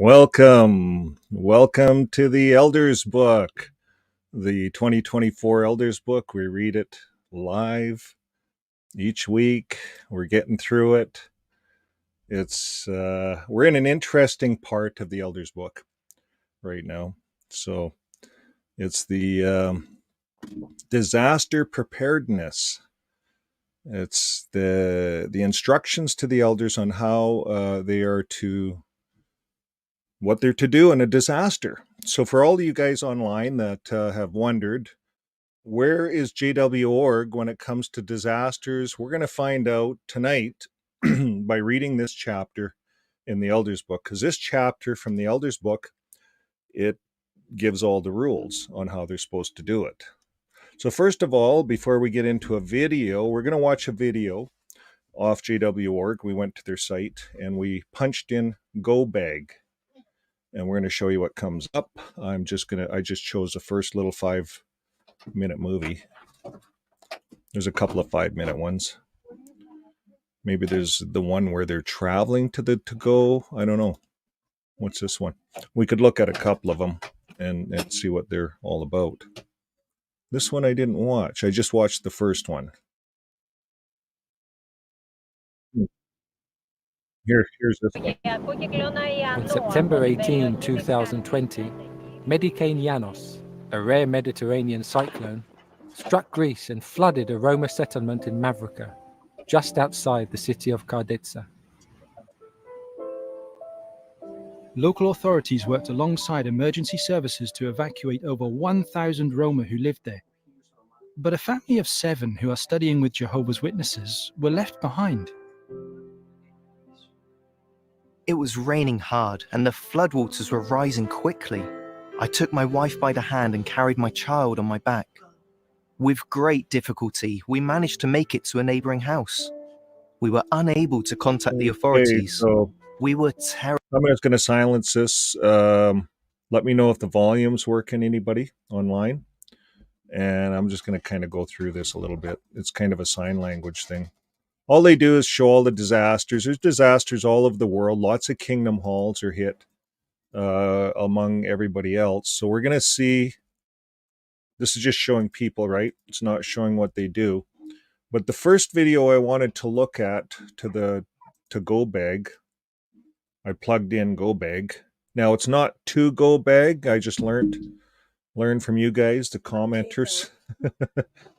Welcome to the Elders Book, the 2024 Elders Book. We read it live each week. We're getting through it. We're in an interesting part of the Elders Book right now. So it's the disaster preparedness. It's the instructions to the elders on how what they're to do in a disaster. So for all of you guys online that have wondered, where is JW.org when it comes to disasters? We're going to find out tonight by reading this chapter in the Elders Book, because this chapter from the Elders Book, it gives all the rules on how they're supposed to do it. So first of all, before we get into a video, we're going to watch a video off JW.org. We went to their site and we punched in Go Bag. And we're going to show you what comes up. I just chose the first little 5-minute movie. There's a couple of 5-minute ones. Maybe there's the one where they're traveling to go. I don't know. What's this one? We could look at a couple of them and see what they're all about. This one I didn't watch. I just watched the first one. Here's this one. On September 18, 2020, Medicane Llanos, a rare Mediterranean cyclone, struck Greece and flooded a Roma settlement in Mavrica, just outside the city of Karditsa. Local authorities worked alongside emergency services to evacuate over 1,000 Roma who lived there. But a family of 7 who are studying with Jehovah's Witnesses were left behind. It was raining hard and the floodwaters were rising quickly. I took my wife by the hand and carried my child on my back. With great difficulty, we managed to make it to a neighboring house. We were unable to contact the authorities. So we were terrified. I'm just going to silence this. Let me know if the volume's working, anybody online. And I'm just going to kind of go through this a little bit. It's kind of a sign language thing. All they do is show all the disasters. There's disasters all over the world. Lots of kingdom halls are hit among everybody else. So we're going to see, this is just showing people, right? It's not showing what they do. But the first video I wanted to look at to Go Bag, I plugged in Go Bag. Now it's not to Go Bag. I just learned from you guys, the commenters.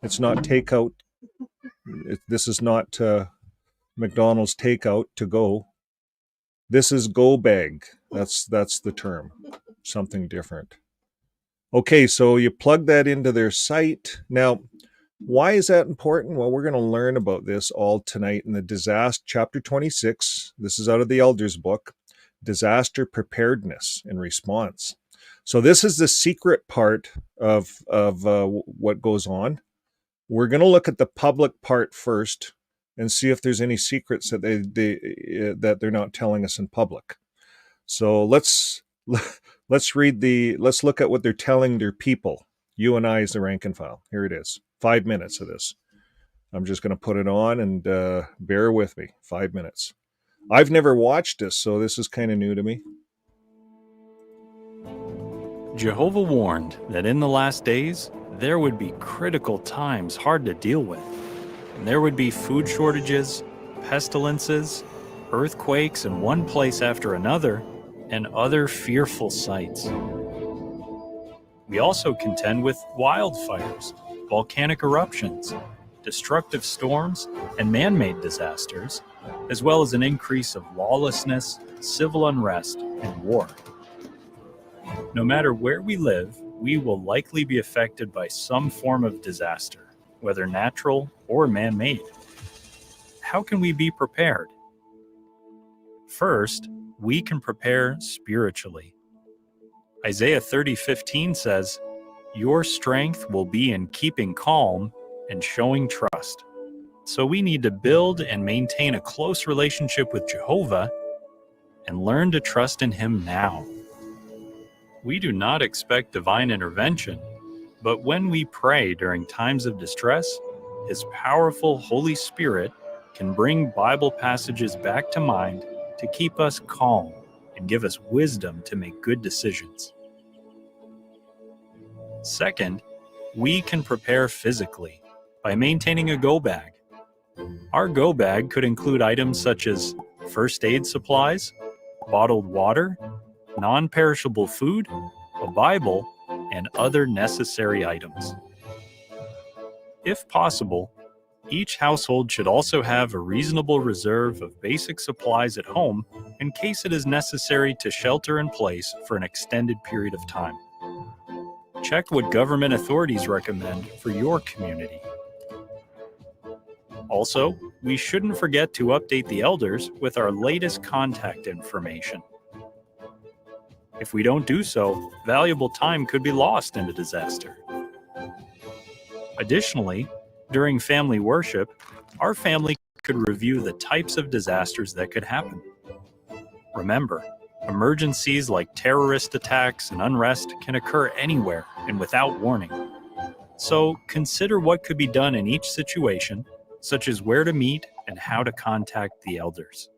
It's not takeout. This is not McDonald's takeout to go. This is Go Bag. That's the term. Something different. Okay, so you plug that into their site. Now, why is that important? Well, we're going to learn about this all tonight in the disaster chapter 26. This is out of the Elders Book, Disaster Preparedness and Response. So this is the secret part of what goes on. We're going to look at the public part first and see if there's any secrets that they're not telling us in public. So let's look at what they're telling their people. You and I as the rank and file. Here it is. 5 minutes of this. I'm just going to put it on and bear with me. 5 minutes. I've never watched this, so this is kind of new to me. Jehovah warned that in the last days, there would be critical times hard to deal with. And there would be food shortages, pestilences, earthquakes in one place after another, and other fearful sights. We also contend with wildfires, volcanic eruptions, destructive storms, and man-made disasters, as well as an increase of lawlessness, civil unrest, and war. No matter where we live, we will likely be affected by some form of disaster, whether natural or man-made. How can we be prepared? First, we can prepare spiritually. Isaiah 30:15 says, "Your strength will be in keeping calm and showing trust." So we need to build and maintain a close relationship with Jehovah and learn to trust in Him now. We do not expect divine intervention, but when we pray during times of distress, His powerful Holy Spirit can bring Bible passages back to mind to keep us calm and give us wisdom to make good decisions. Second, we can prepare physically by maintaining a go bag. Our go bag could include items such as first aid supplies, bottled water, non-perishable food, a Bible, and other necessary items. If possible, each household should also have a reasonable reserve of basic supplies at home in case it is necessary to shelter in place for an extended period of time. Check what government authorities recommend for your community. Also, we shouldn't forget to update the elders with our latest contact information. If we don't do so, valuable time could be lost in a disaster. Additionally, during family worship, our family could review the types of disasters that could happen. Remember, emergencies like terrorist attacks and unrest can occur anywhere and without warning. So consider what could be done in each situation, such as where to meet and how to contact the elders.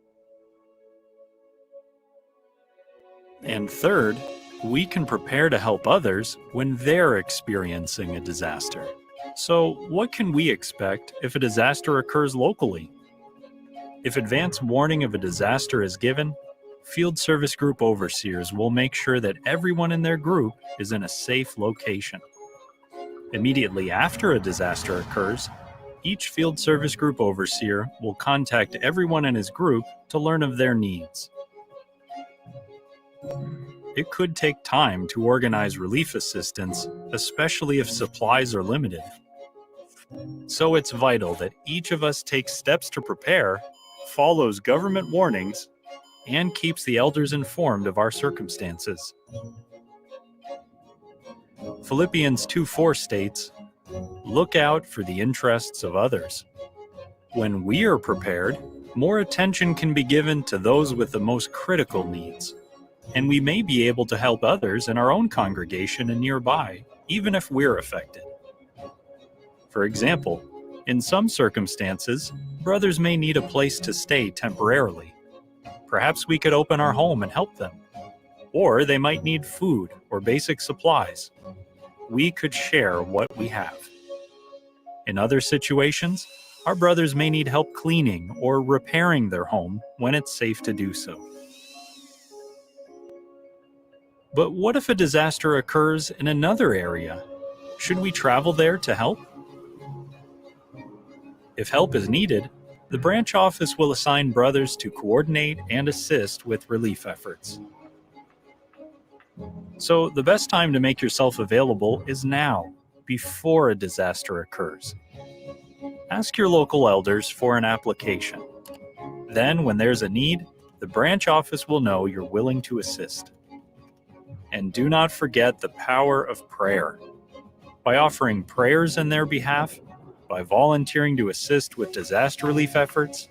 And third, we can prepare to help others when they're experiencing a disaster. So what can we expect if a disaster occurs locally? If advance warning of a disaster is given, Field Service Group overseers will make sure that everyone in their group is in a safe location. Immediately after a disaster occurs, each Field Service Group overseer will contact everyone in his group to learn of their needs. It could take time to organize relief assistance, especially if supplies are limited. So it's vital that each of us takes steps to prepare, follows government warnings, and keeps the elders informed of our circumstances. Philippians 2:4 states, "Look out for the interests of others." When we are prepared, more attention can be given to those with the most critical needs, and we may be able to help others in our own congregation and nearby, even if we're affected. For example, in some circumstances, brothers may need a place to stay temporarily. Perhaps we could open our home and help them. Or they might need food or basic supplies. We could share what we have. In other situations, our brothers may need help cleaning or repairing their home when it's safe to do so. But what if a disaster occurs in another area? Should we travel there to help? If help is needed, the branch office will assign brothers to coordinate and assist with relief efforts. So the best time to make yourself available is now, before a disaster occurs. Ask your local elders for an application. Then, when there's a need, the branch office will know you're willing to assist. And do not forget the power of prayer. By offering prayers in their behalf, by volunteering to assist with disaster relief efforts,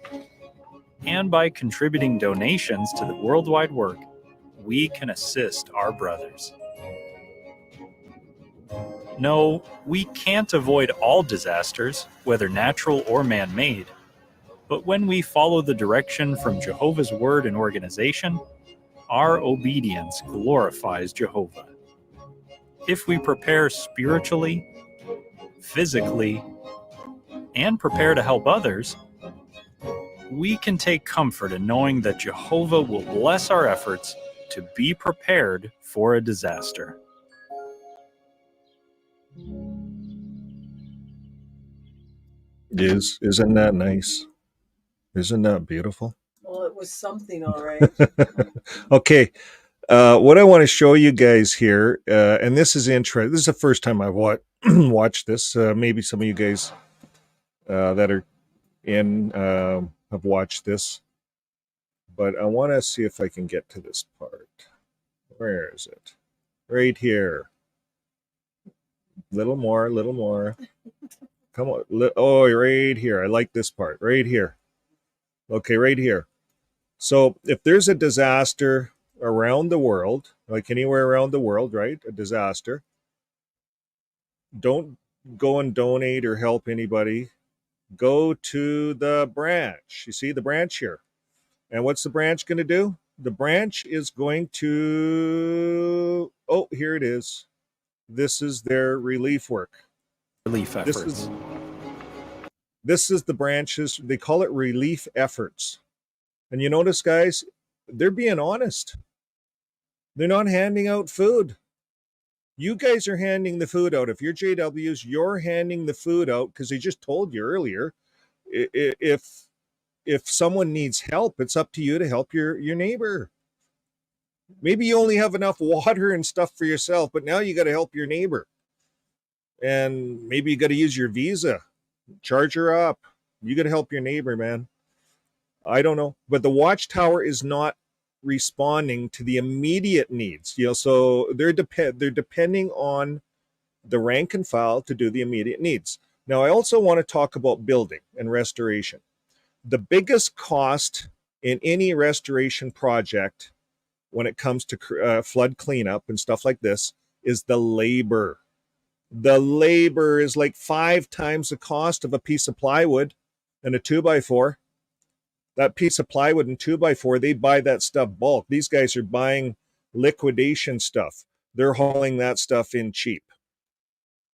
and by contributing donations to the worldwide work, we can assist our brothers. No, we can't avoid all disasters, whether natural or man-made, but when we follow the direction from Jehovah's Word and organization, our obedience glorifies Jehovah. If we prepare spiritually, physically, and prepare to help others, we can take comfort in knowing that Jehovah will bless our efforts to be prepared for a disaster. Isn't that nice? Isn't that beautiful? Well, it was something, all right. Okay. What I want to show you guys here, and this is interesting. This is the first time I've watched this. Maybe some of you guys that are in have watched this, but I want to see if I can get to this part. Where is it? Right here. Little more. Come on. Oh, right here. I like this part. Right here. Okay, right here. So if there's a disaster around the world, like anywhere around the world, right? A disaster. Don't go and donate or help anybody. Go to the branch. You see the branch here. And what's the branch going to do? The branch is going to, oh, here it is. This is their relief work. Relief efforts. This is the branches. They call it relief efforts. And you notice, guys, they're being honest. They're not handing out food. You guys are handing the food out. If you're JWs, you're handing the food out because they just told you earlier, if someone needs help, it's up to you to help your neighbor. Maybe you only have enough water and stuff for yourself, but now you got to help your neighbor. And maybe you got to use your Visa. Charge her up. You got to help your neighbor, man. I don't know. But the watchtower is not responding to the immediate needs. So they're depending on the rank and file to do the immediate needs. Now, I also want to talk about building and restoration. The biggest cost in any restoration project when it comes to flood cleanup and stuff like this is the labor. The labor is like 5 times the cost of a piece of plywood and a 2x4. That piece of plywood and 2x4, they buy that stuff bulk. These guys are buying liquidation stuff. They're hauling that stuff in cheap,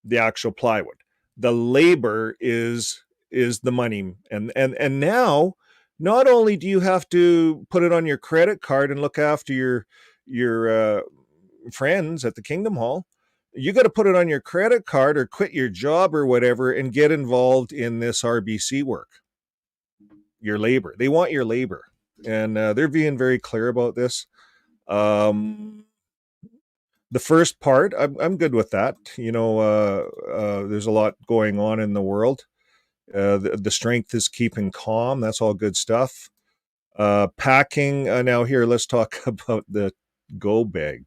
the actual plywood. The labor is the money. And now, not only do you have to put it on your credit card and look after your friends at the Kingdom Hall, you got to put it on your credit card or quit your job or whatever and get involved in this RBC work. Your labor. They want your labor. And they're being very clear about this. The first part, I'm good with that. There's a lot going on in the world. The strength is keeping calm. That's all good stuff. Packing. Now here, let's talk about the go bag.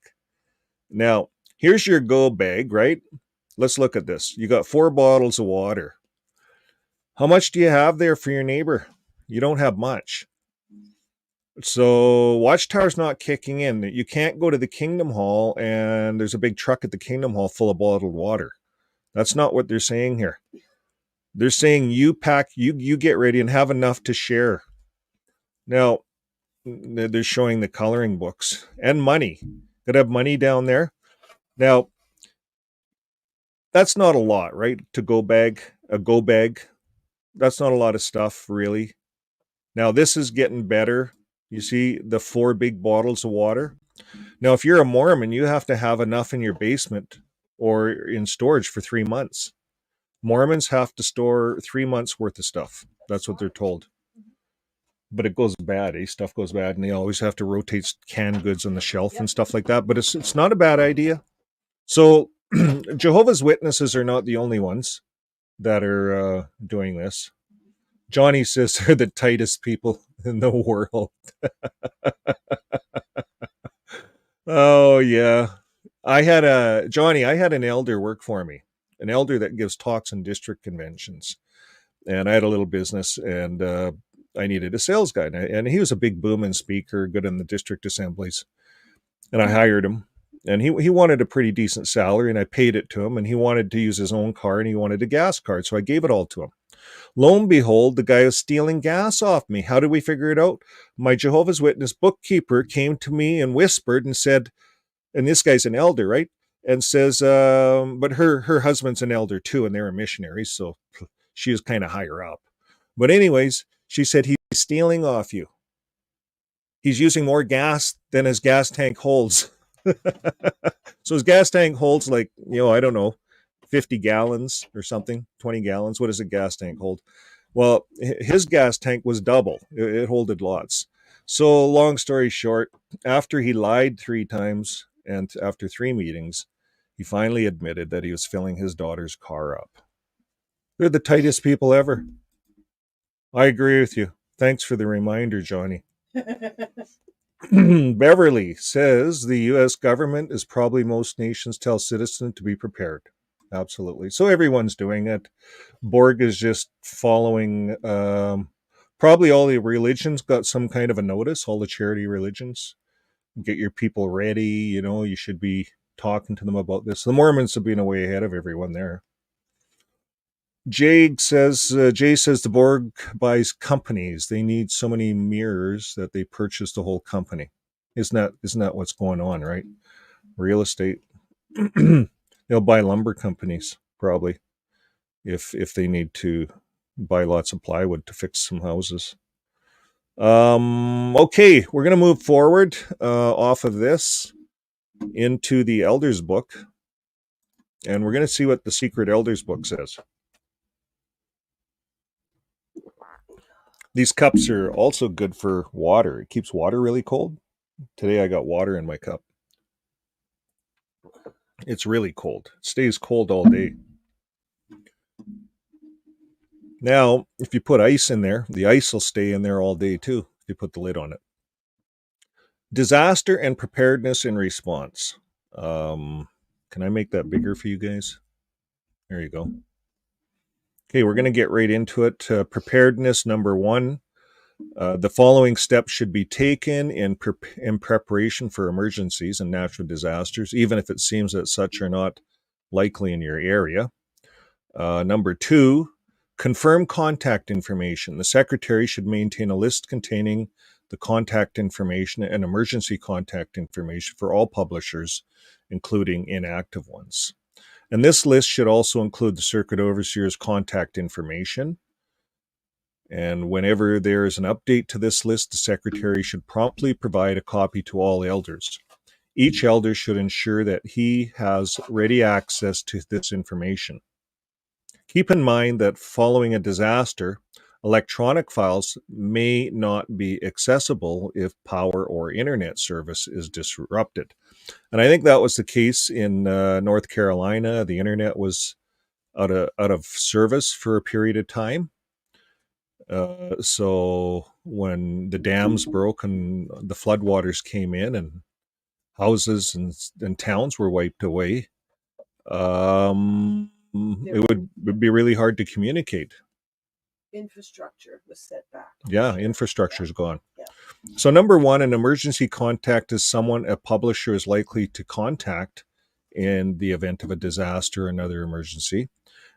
Now, here's your go bag, right? Let's look at this. You got 4 bottles of water. How much do you have there for your neighbor? You don't have much. So Watchtower's not kicking in. You can't go to the Kingdom Hall and there's a big truck at the Kingdom Hall full of bottled water. That's not what they're saying here. They're saying you pack, you get ready and have enough to share. Now, they're showing the coloring books and money. Could have money down there. Now, that's not a lot, right? A go bag. That's not a lot of stuff, really. Now, this is getting better. You see the 4 big bottles of water. Now, if you're a Mormon, you have to have enough in your basement or in storage for 3 months. Mormons have to store 3 months worth of stuff. That's what they're told. But it goes bad. Stuff goes bad, and they always have to rotate canned goods on the shelf and stuff like that. But it's not a bad idea. So Jehovah's Witnesses are not the only ones that are doing this. Johnny says they're the tightest people in the world. Oh, yeah. I had an elder work for me, an elder that gives talks in district conventions. And I had a little business, and I needed a sales guy. And he was a big booming speaker, good in the district assemblies. And I hired him. And he wanted a pretty decent salary, and I paid it to him. And he wanted to use his own car, and he wanted a gas card. So I gave it all to him. Lo and behold, the guy was stealing gas off me. How did we figure it out? My Jehovah's Witness bookkeeper came to me and whispered and said, and this guy's an elder, right? And says, but her husband's an elder too, and they're a missionary, so she was kind of higher up. But anyways, she said, he's stealing off you. He's using more gas than his gas tank holds. So his gas tank holds like, I don't know, 50 gallons or something, 20 gallons. What does a gas tank hold? Well, his gas tank was double. It holded lots. So long story short, after he lied 3 times and after 3 meetings, he finally admitted that he was filling his daughter's car up. They're the tightest people ever. I agree with you. Thanks for the reminder, Johnny. Beverly says the U.S. government is probably most nations tell citizens to be prepared. Absolutely. So everyone's doing it. Borg is just following. Probably all the religions got some kind of a notice, all the charity religions. Get your people ready. You should be talking to them about this. The Mormons have been way ahead of everyone there. Jay says the Borg buys companies. They need so many mirrors that they purchase the whole company. Isn't that what's going on, right? Real estate. They'll buy lumber companies probably if they need to buy lots of plywood to fix some houses. Okay, we're going to move forward off of this into the Elders book, and we're going to see what the Secret Elders book says. These cups are also good for water. It keeps water really cold. Today I got water in my cup. It's really cold. It stays cold all day. Now, if you put ice in there, the ice will stay in there all day too, if you put the lid on it. Disaster and preparedness in response. Can I make that bigger for you guys? There you go. Okay, we're going to get right into it. Preparedness number 1. The following steps should be taken in preparation for emergencies and natural disasters, even if it seems that such are not likely in your area. Number 2, confirm contact information. The secretary should maintain a list containing the contact information and emergency contact information for all publishers, including inactive ones. And this list should also include the circuit overseer's contact information. And whenever there is an update to this list, the secretary should promptly provide a copy to all elders. Each elder should ensure that he has ready access to this information. Keep in mind that following a disaster, electronic files may not be accessible if power or internet service is disrupted. And I think that was the case in North Carolina. The internet was out of service for a period of time. So when the dams broke and the floodwaters came in and houses and towns were wiped away, it would be really hard to communicate. Infrastructure was set back. Yeah, infrastructure is gone. Yeah. So number 1, an emergency contact is someone a publisher is likely to contact in the event of a disaster or another emergency.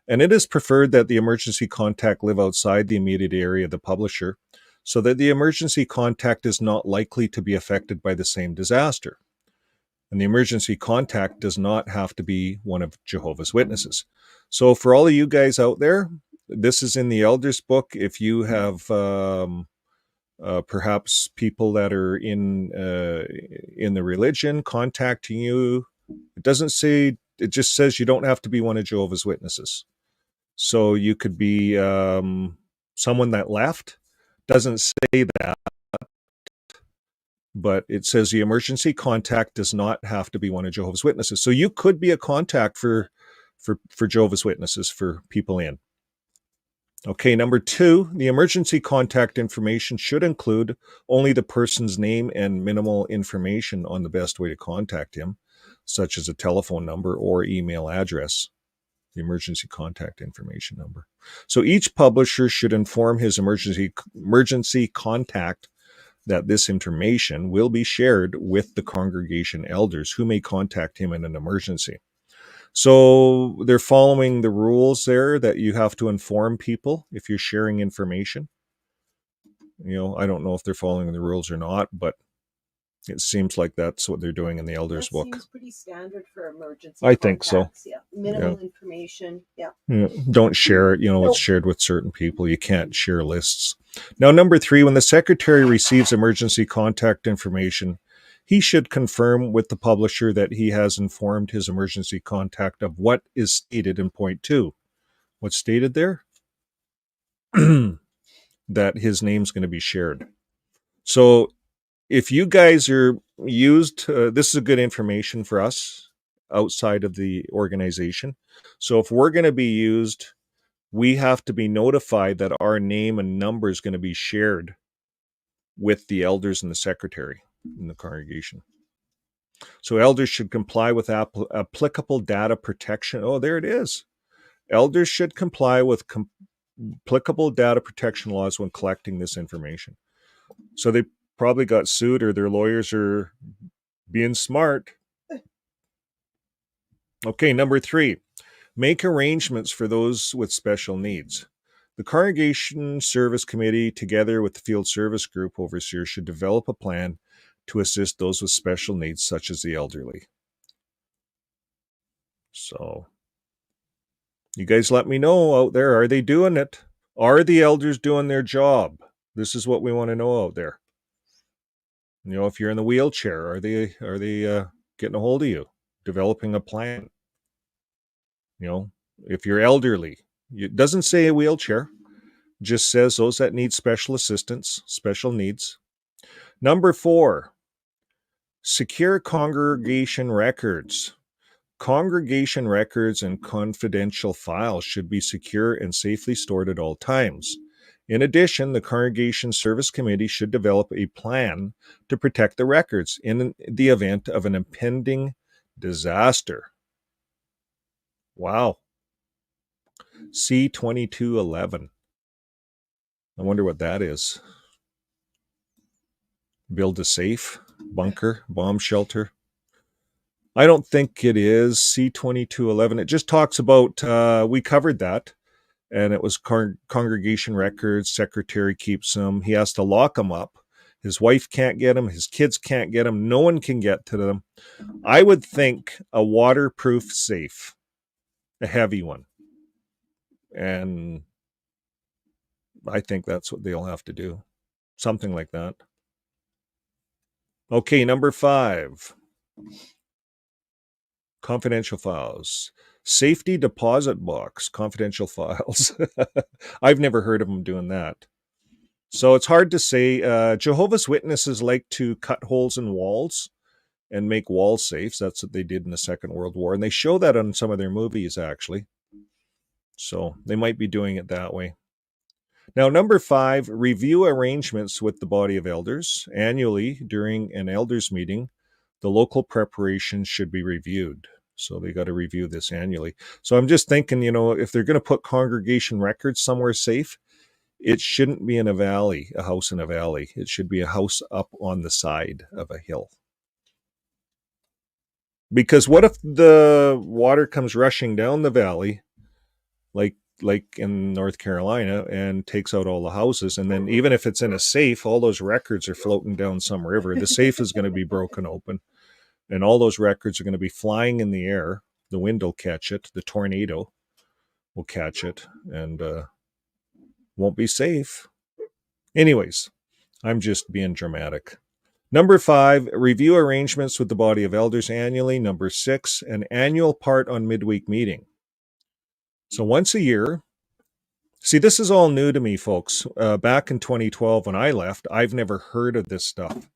And it is preferred that the emergency contact live outside the immediate area of the publisher so that the emergency contact is not likely to be affected by the same disaster. And the emergency contact does not have to be one of Jehovah's Witnesses. So for all of you guys out there, this is in the Elders book. If you have perhaps people that are in the religion contacting you, it doesn't say, it just says you don't have to be one of Jehovah's Witnesses. So you could be someone that left. Doesn't say that, but it says the emergency contact does not have to be one of Jehovah's Witnesses. So you could be a contact for Jehovah's Witnesses, for people in. Okay, number 2, the emergency contact information should include only the person's name and minimal information on the best way to contact him, such as a telephone number or email address. The emergency contact information number. So each publisher should inform his emergency contact that this information will be shared with the congregation elders who may contact him in an emergency. So they're following the rules there that you have to inform people if you're sharing information. You know, I don't know if they're following the rules or not, but it seems like that's what they're doing in the Elders book. Seems pretty standard for emergency I think so. contacts. Yeah, minimal information. Yeah. Don't share it. You know, it's shared with certain people. You can't share lists. Now, number 3, when the secretary receives emergency contact information, he should confirm with the publisher that he has informed his emergency contact of what is stated in point 2. What's stated there? That his name's going to be shared. So if you guys are used, this is a good information for us outside of the organization. So if we're going to be used, we have to be notified that our name and number is going to be shared with the elders and the secretary in the congregation. So elders should comply with applicable data protection. Oh, there it is. Elders should comply with applicable data protection laws when collecting this information. So they probably got sued, or their lawyers are being smart. Okay, number 3, make arrangements for those with special needs. The Congregation Service Committee, together with the Field Service Group overseer, should develop a plan to assist those with special needs, such as the elderly. So, you guys let me know out there. Are they doing it? Are the elders doing their job? This is what we want to know out there. If you're in the wheelchair, are they getting a hold of you, developing a plan? If you're elderly, it doesn't say a wheelchair, just says those that need special assistance, special needs. Number 4, secure congregation records. Congregation records and confidential files should be secure and safely stored at all times. In addition, the Congregation Service Committee should develop a plan to protect the records in the event of an impending disaster. Wow. C-2211. I wonder what that is. Build a safe, bunker, bomb shelter. I don't think it is C-2211. It just talks about, we covered that, and it was congregation records. Secretary keeps them. He has to lock them up. His wife can't get them. His kids can't get them. No one can get to them. I would think a waterproof safe, a heavy one. And I think that's what they'll have to do. Something like that. Okay, number 5. Confidential files. Safety deposit box, confidential files. I've never heard of them doing that. So it's hard to say. Jehovah's Witnesses like to cut holes in walls and make wall safes. That's what they did in the Second World War. And they show that on some of their movies, actually. So they might be doing it that way. Now, number 5, review arrangements with the body of elders. Annually, during an elders meeting, the local preparations should be reviewed. So they got to review this annually. So I'm just thinking, if they're going to put congregation records somewhere safe, it shouldn't be in a valley, a house in a valley. It should be a house up on the side of a hill. Because what if the water comes rushing down the valley, like in North Carolina, and takes out all the houses, and then even if it's in a safe, all those records are floating down some river. The safe is going to be broken open, and all those records are going to be flying in the air. The wind will catch it. The tornado will catch it, and won't be safe. Anyways, I'm just being dramatic. Number 5, review arrangements with the body of elders annually. Number 6, an annual part on midweek meeting. So once a year. See, this is all new to me, folks. Back in 2012 when I left, I've never heard of this stuff.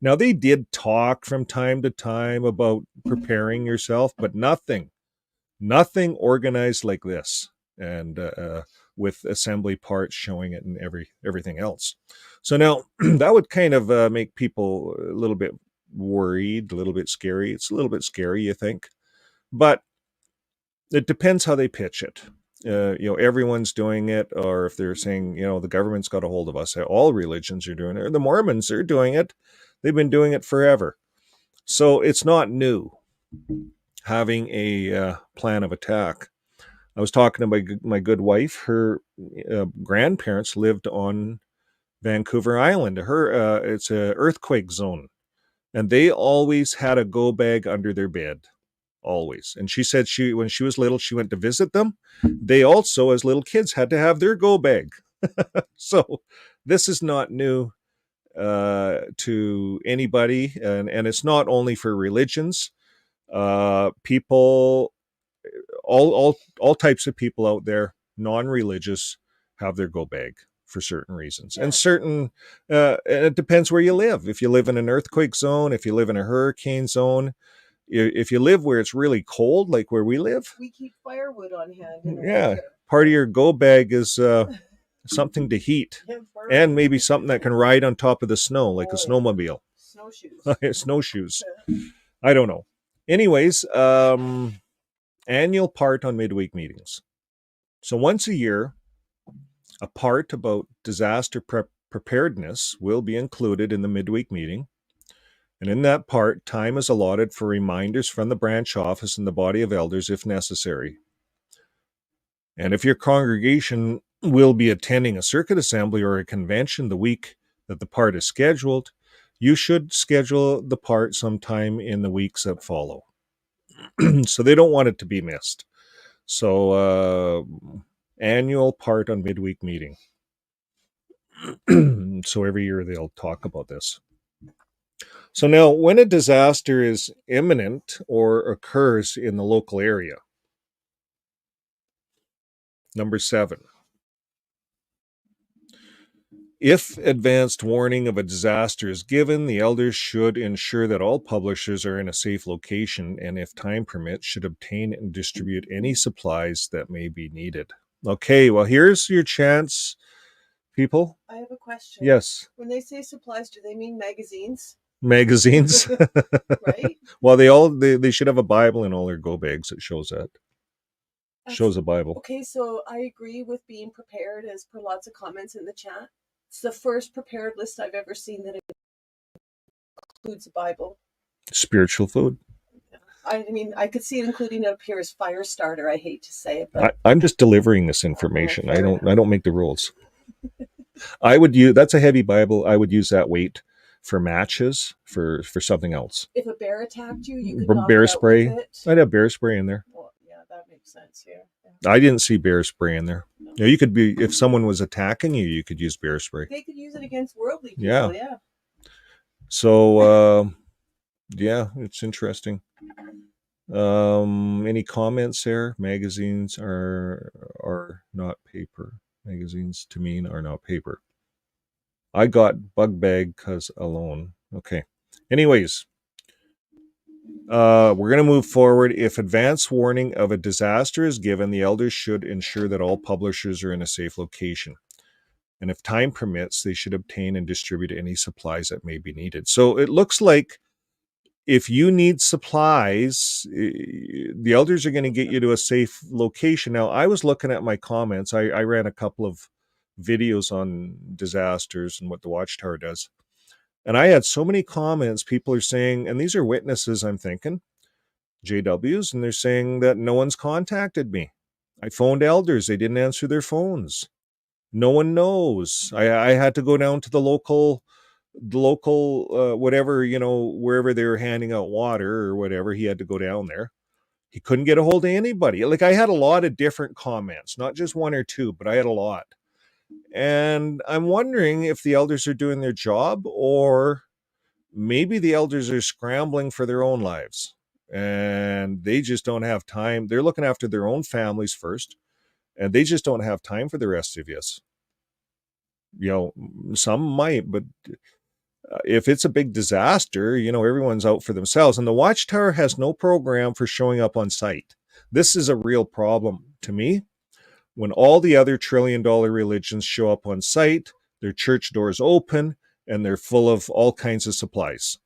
Now, they did talk from time to time about preparing yourself, but nothing organized like this, and with assembly parts showing it and everything else. So now that would kind of make people a little bit worried, a little bit scary. It's a little bit scary, you think, but it depends how they pitch it. Everyone's doing it, or if they're saying, the government's got a hold of us. All religions are doing it. Or the Mormons are doing it. They've been doing it forever. So it's not new having a plan of attack. I was talking to my good wife. Her grandparents lived on Vancouver Island. It's an earthquake zone, and they always had a go bag under their bed. Always. And she said when she was little, she went to visit them. They also, as little kids, had to have their go bag. So this is not new to anybody, and it's not only for religions. People, all types of people out there, non-religious, have their go bag for certain reasons. And it depends where you live. If you live in an earthquake zone, if you live in a hurricane zone, if you live where it's really cold, like where we live, we keep firewood on hand. Yeah, part of your go bag is something to heat, and maybe something that can ride on top of the snow, like a snowmobile. Snowshoes. I don't know. Anyways, annual part on midweek meetings. So once a year, a part about disaster preparedness will be included in the midweek meeting. And in that part, time is allotted for reminders from the branch office and the body of elders if necessary. And if your congregation will be attending a circuit assembly or a convention the week that the part is scheduled, you should schedule the part sometime in the weeks that follow. So they don't want it to be missed. So annual part on midweek meeting. So every year they'll talk about this. So now, when a disaster is imminent or occurs in the local area, number 7, if advanced warning of a disaster is given, the elders should ensure that all publishers are in a safe location and, if time permits, should obtain and distribute any supplies that may be needed. Okay, well, here's your chance, people. I have a question. Yes. When they say supplies, do they mean magazines? Magazines. Right? Well, they should have a Bible in all their go bags that shows that. Shows a Bible. Okay, so I agree with being prepared, as per lots of comments in the chat. It's the first prepared list I've ever seen that includes a Bible. Spiritual food. I mean, I could see it including it up here as fire starter. I hate to say it, but I'm just delivering this information. I don't make the rules. I would use, that's a heavy Bible. I would use that weight for matches, for something else. if a bear attacked you, you could knock Bear it out spray. with it. I'd have bear spray in there. Well, yeah, that makes sense here. Yeah. I didn't see bear spray in there. You know, you could be, if someone was attacking you, you could use bear spray. They could use it against worldly people. Yeah. Yeah. So yeah, it's interesting. Any comments there? Magazines are not paper. Magazines to me are not paper. I got bug bag because alone. Okay. Anyways, we're going to move forward. If advance warning of a disaster is given, the elders should ensure that all publishers are in a safe location. And if time permits, they should obtain and distribute any supplies that may be needed. So it looks like if you need supplies, the elders are going to get you to a safe location. Now, I was looking at my comments. I ran a couple of videos on disasters and what the Watchtower does. And I had so many comments. People are saying, and these are witnesses, I'm thinking, JWs, and they're saying that no one's contacted me. I phoned elders. They didn't answer their phones. No one knows. I had to go down to the local whatever, you know, wherever they were handing out water or whatever. He had to go down there. He couldn't get a hold of anybody. Like, I had a lot of different comments, not just one or two, but I had a lot. And I'm wondering if the elders are doing their job, or maybe the elders are scrambling for their own lives and they just don't have time. They're looking after their own families first, and they just don't have time for the rest of us. You know, some might, but if it's a big disaster, you know, everyone's out for themselves. And the Watchtower has no program for showing up on site. This is a real problem to me. When all the other trillion-dollar religions show up on site, their church doors open, and they're full of all kinds of supplies.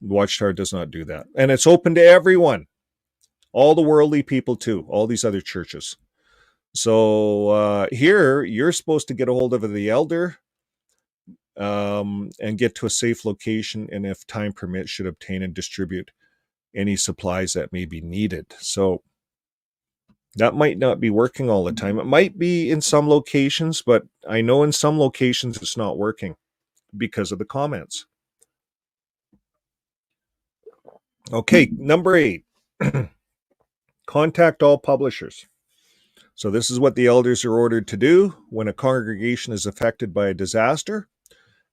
The Watchtower does not do that. And it's open to everyone, all the worldly people too, all these other churches. So here, you're supposed to get a hold of the elder and get to a safe location, and if time permits, should obtain and distribute any supplies that may be needed. So that might not be working all the time. It might be in some locations, but I know in some locations it's not working because of the comments. Okay, number 8. Contact all publishers. So this is what the elders are ordered to do when a congregation is affected by a disaster.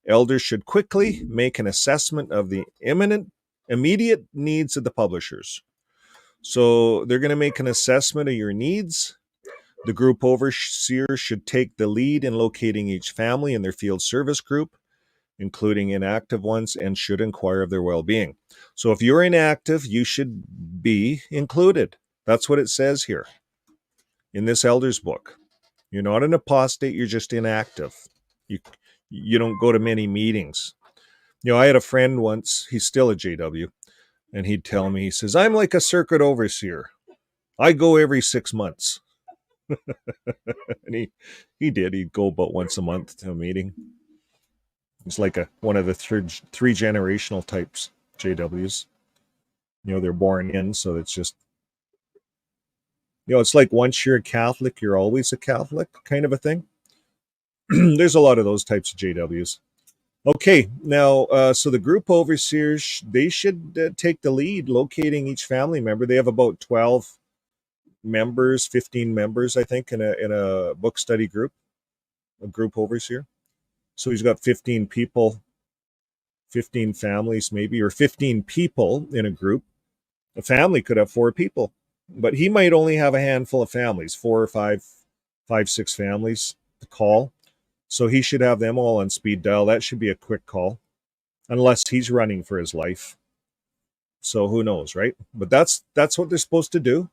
Elders should quickly make an assessment of the immediate needs of the publishers. So they're going to make an assessment of your needs. The group overseer should take the lead in locating each family in their field service group, including inactive ones, and should inquire of their well-being. So if you're inactive, you should be included. That's what it says here in this elder's book. You're not an apostate, you're just inactive. You don't go to many meetings. You know, I had a friend once, he's still a JW, and he'd tell me, he says, I'm like a circuit overseer. I go every 6 months. And he did. He'd go about once a month to a meeting. He's like one of the three generational types, JWs. You know, they're born in, so it's just, you know, it's like once you're a Catholic, you're always a Catholic kind of a thing. There's a lot of those types of JWs. Okay, now, so the group overseers, they should take the lead locating each family member. They have about 12 members, 15 members, I think, in a book study group, a group overseer. So he's got 15 people, 15 families maybe, or 15 people in a group. A family could have 4 people, but he might only have a handful of families, 4 or 5, 6 families to call. So he should have them all on speed dial. That should be a quick call, unless he's running for his life. So who knows, right? But that's what they're supposed to do.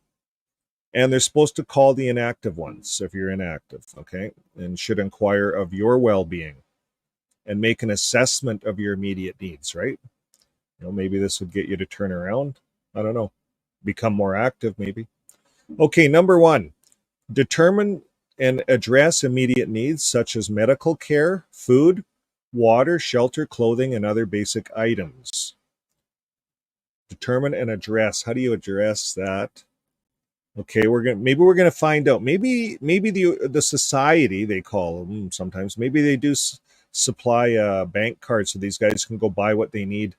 And they're supposed to call the inactive ones if you're inactive, okay? And should inquire of your well-being and make an assessment of your immediate needs, right? You know, maybe this would get you to turn around. I don't know. Become more active, maybe. Okay, number 1, determine and address immediate needs such as medical care, food, water, shelter, clothing, and other basic items. Determine and address. How do you address that? Okay, we're gonna find out. Maybe the society, they call them sometimes. Maybe they do supply bank cards so these guys can go buy what they need,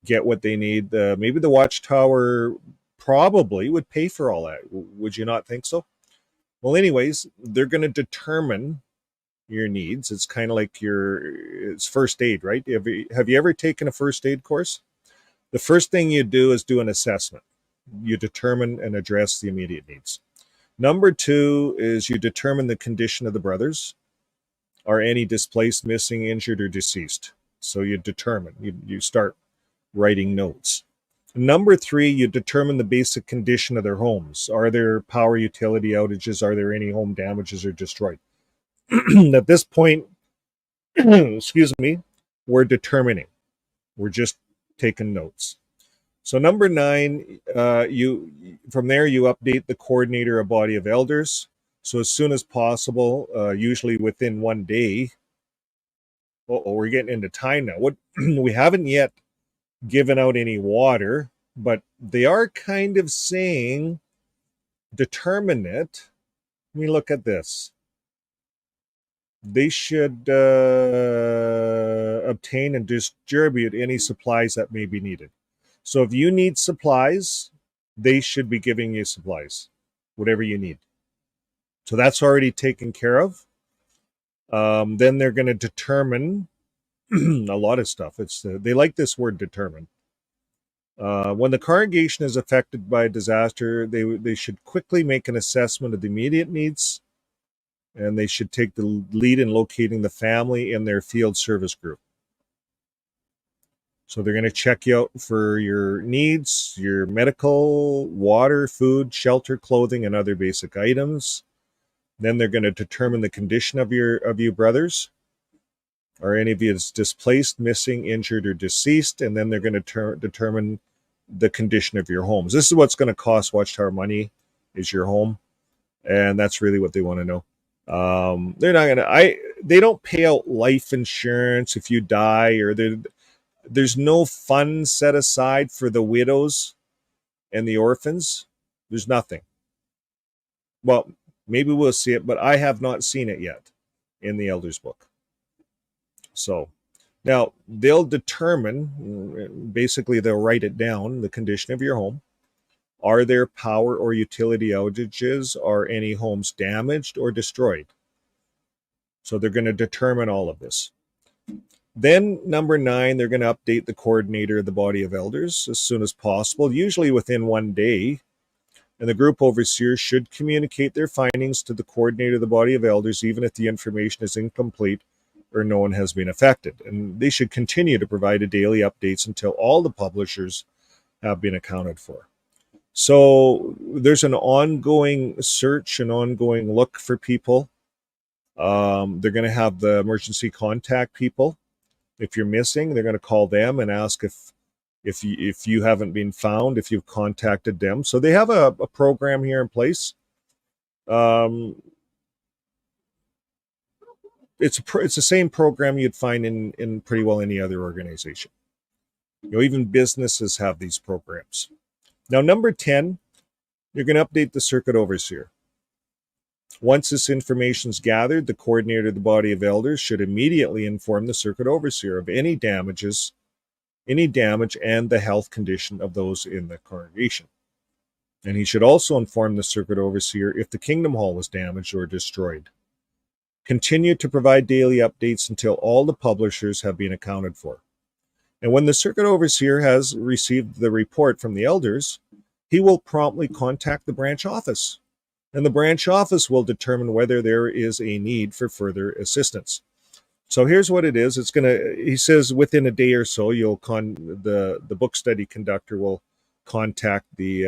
get what they need. Maybe the Watchtower probably would pay for all that. Would you not think so? Well, anyways, they're going to determine your needs. It's kind of like it's first aid, right? Have you ever taken a first aid course? The first thing you do is do an assessment. You determine and address the immediate needs. Number 2 is you determine the condition of the brothers. Are any displaced, missing, injured, or deceased? So you determine. You start writing notes. Number 3, you determine the basic condition of their homes. Are there power utility outages? Are there any home damages or destroyed? At this point, excuse me, we're determining. We're just taking notes. So number 9, from there you update the coordinator of body of elders. So as soon as possible, usually within 1 day. We're getting into time now. We haven't yet given out any water, but they are kind of saying determine it. Let me look at this. They should obtain and distribute any supplies that may be needed. So if you need supplies, they should be giving you supplies, whatever you need. So that's already taken care of. Then they're going to determine a lot of stuff. They like this word determine. When the congregation is affected by a disaster, they should quickly make an assessment of the immediate needs, and they should take the lead in locating the family in their field service group. So they're going to check you out for your needs, your medical, water, food, shelter, clothing, and other basic items. Then they're going to determine the condition of you brothers. Are any of you displaced, missing, injured, or deceased? And then they're going to determine the condition of your homes. This is what's going to cost Watchtower money, is your home, and that's really what they want to know. They're not going to. They don't pay out life insurance if you die, or there's no funds set aside for the widows and the orphans. There's nothing. Well, maybe we'll see it, but I have not seen it yet in the Elders book. So now they'll determine, basically they'll write it down, the condition of your home. Are there power or utility outages? Are any homes damaged or destroyed? So they're going to determine all of this. Then number 9, they're going to update the coordinator of the body of elders as soon as possible, usually within 1 day. And the group overseers should communicate their findings to the coordinator of the body of elders, even if the information is incomplete or no one has been affected. And they should continue to provide daily updates until all the publishers have been accounted for. So there's an ongoing search, an ongoing look for people. They're going to have the emergency contact people. If you're missing, they're going to call them and ask if you haven't been found, if you've contacted them. So they have a program here in place. It's the same program you'd find in pretty well any other organization. You know, even businesses have these programs. Now, number 10, you're going to update the circuit overseer. Once this information is gathered, the coordinator of the body of elders should immediately inform the circuit overseer of any damage and the health condition of those in the congregation. And he should also inform the circuit overseer if the kingdom hall was damaged or destroyed. Continue to provide daily updates until all the publishers have been accounted for. And when the circuit overseer has received the report from the elders, he will promptly contact the branch office. And the branch office will determine whether there is a need for further assistance. So here's what it is. He says within a day or so, the book study conductor will contact the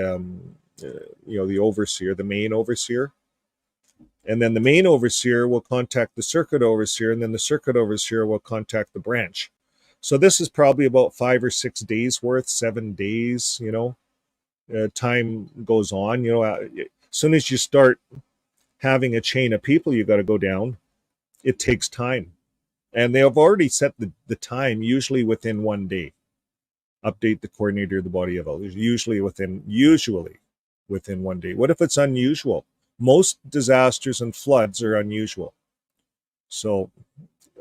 overseer, the main overseer. And then the main overseer will contact the circuit overseer, and then the circuit overseer will contact the branch. So this is probably about 5 or 6 days worth, 7 days, time goes on. As soon as you start having a chain of people you got to go down, it takes time. And they have already set the time, usually within 1 day. Update the coordinator of the body of elders, usually within 1 day. What if it's unusual? Most disasters and floods are unusual. So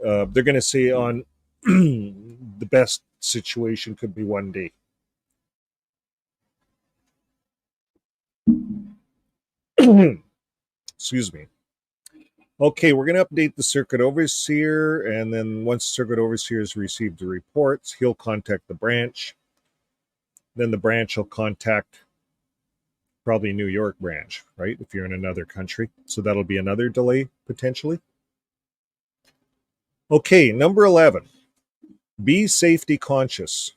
they're going to say on the best situation could be 1 day. Excuse me. Okay, we're going to update the circuit overseer, and then once the circuit overseer has received the reports, he'll contact the branch. Then the branch will contact probably New York branch, right? If you're in another country. So that'll be another delay potentially. Okay, number 11. Be safety conscious.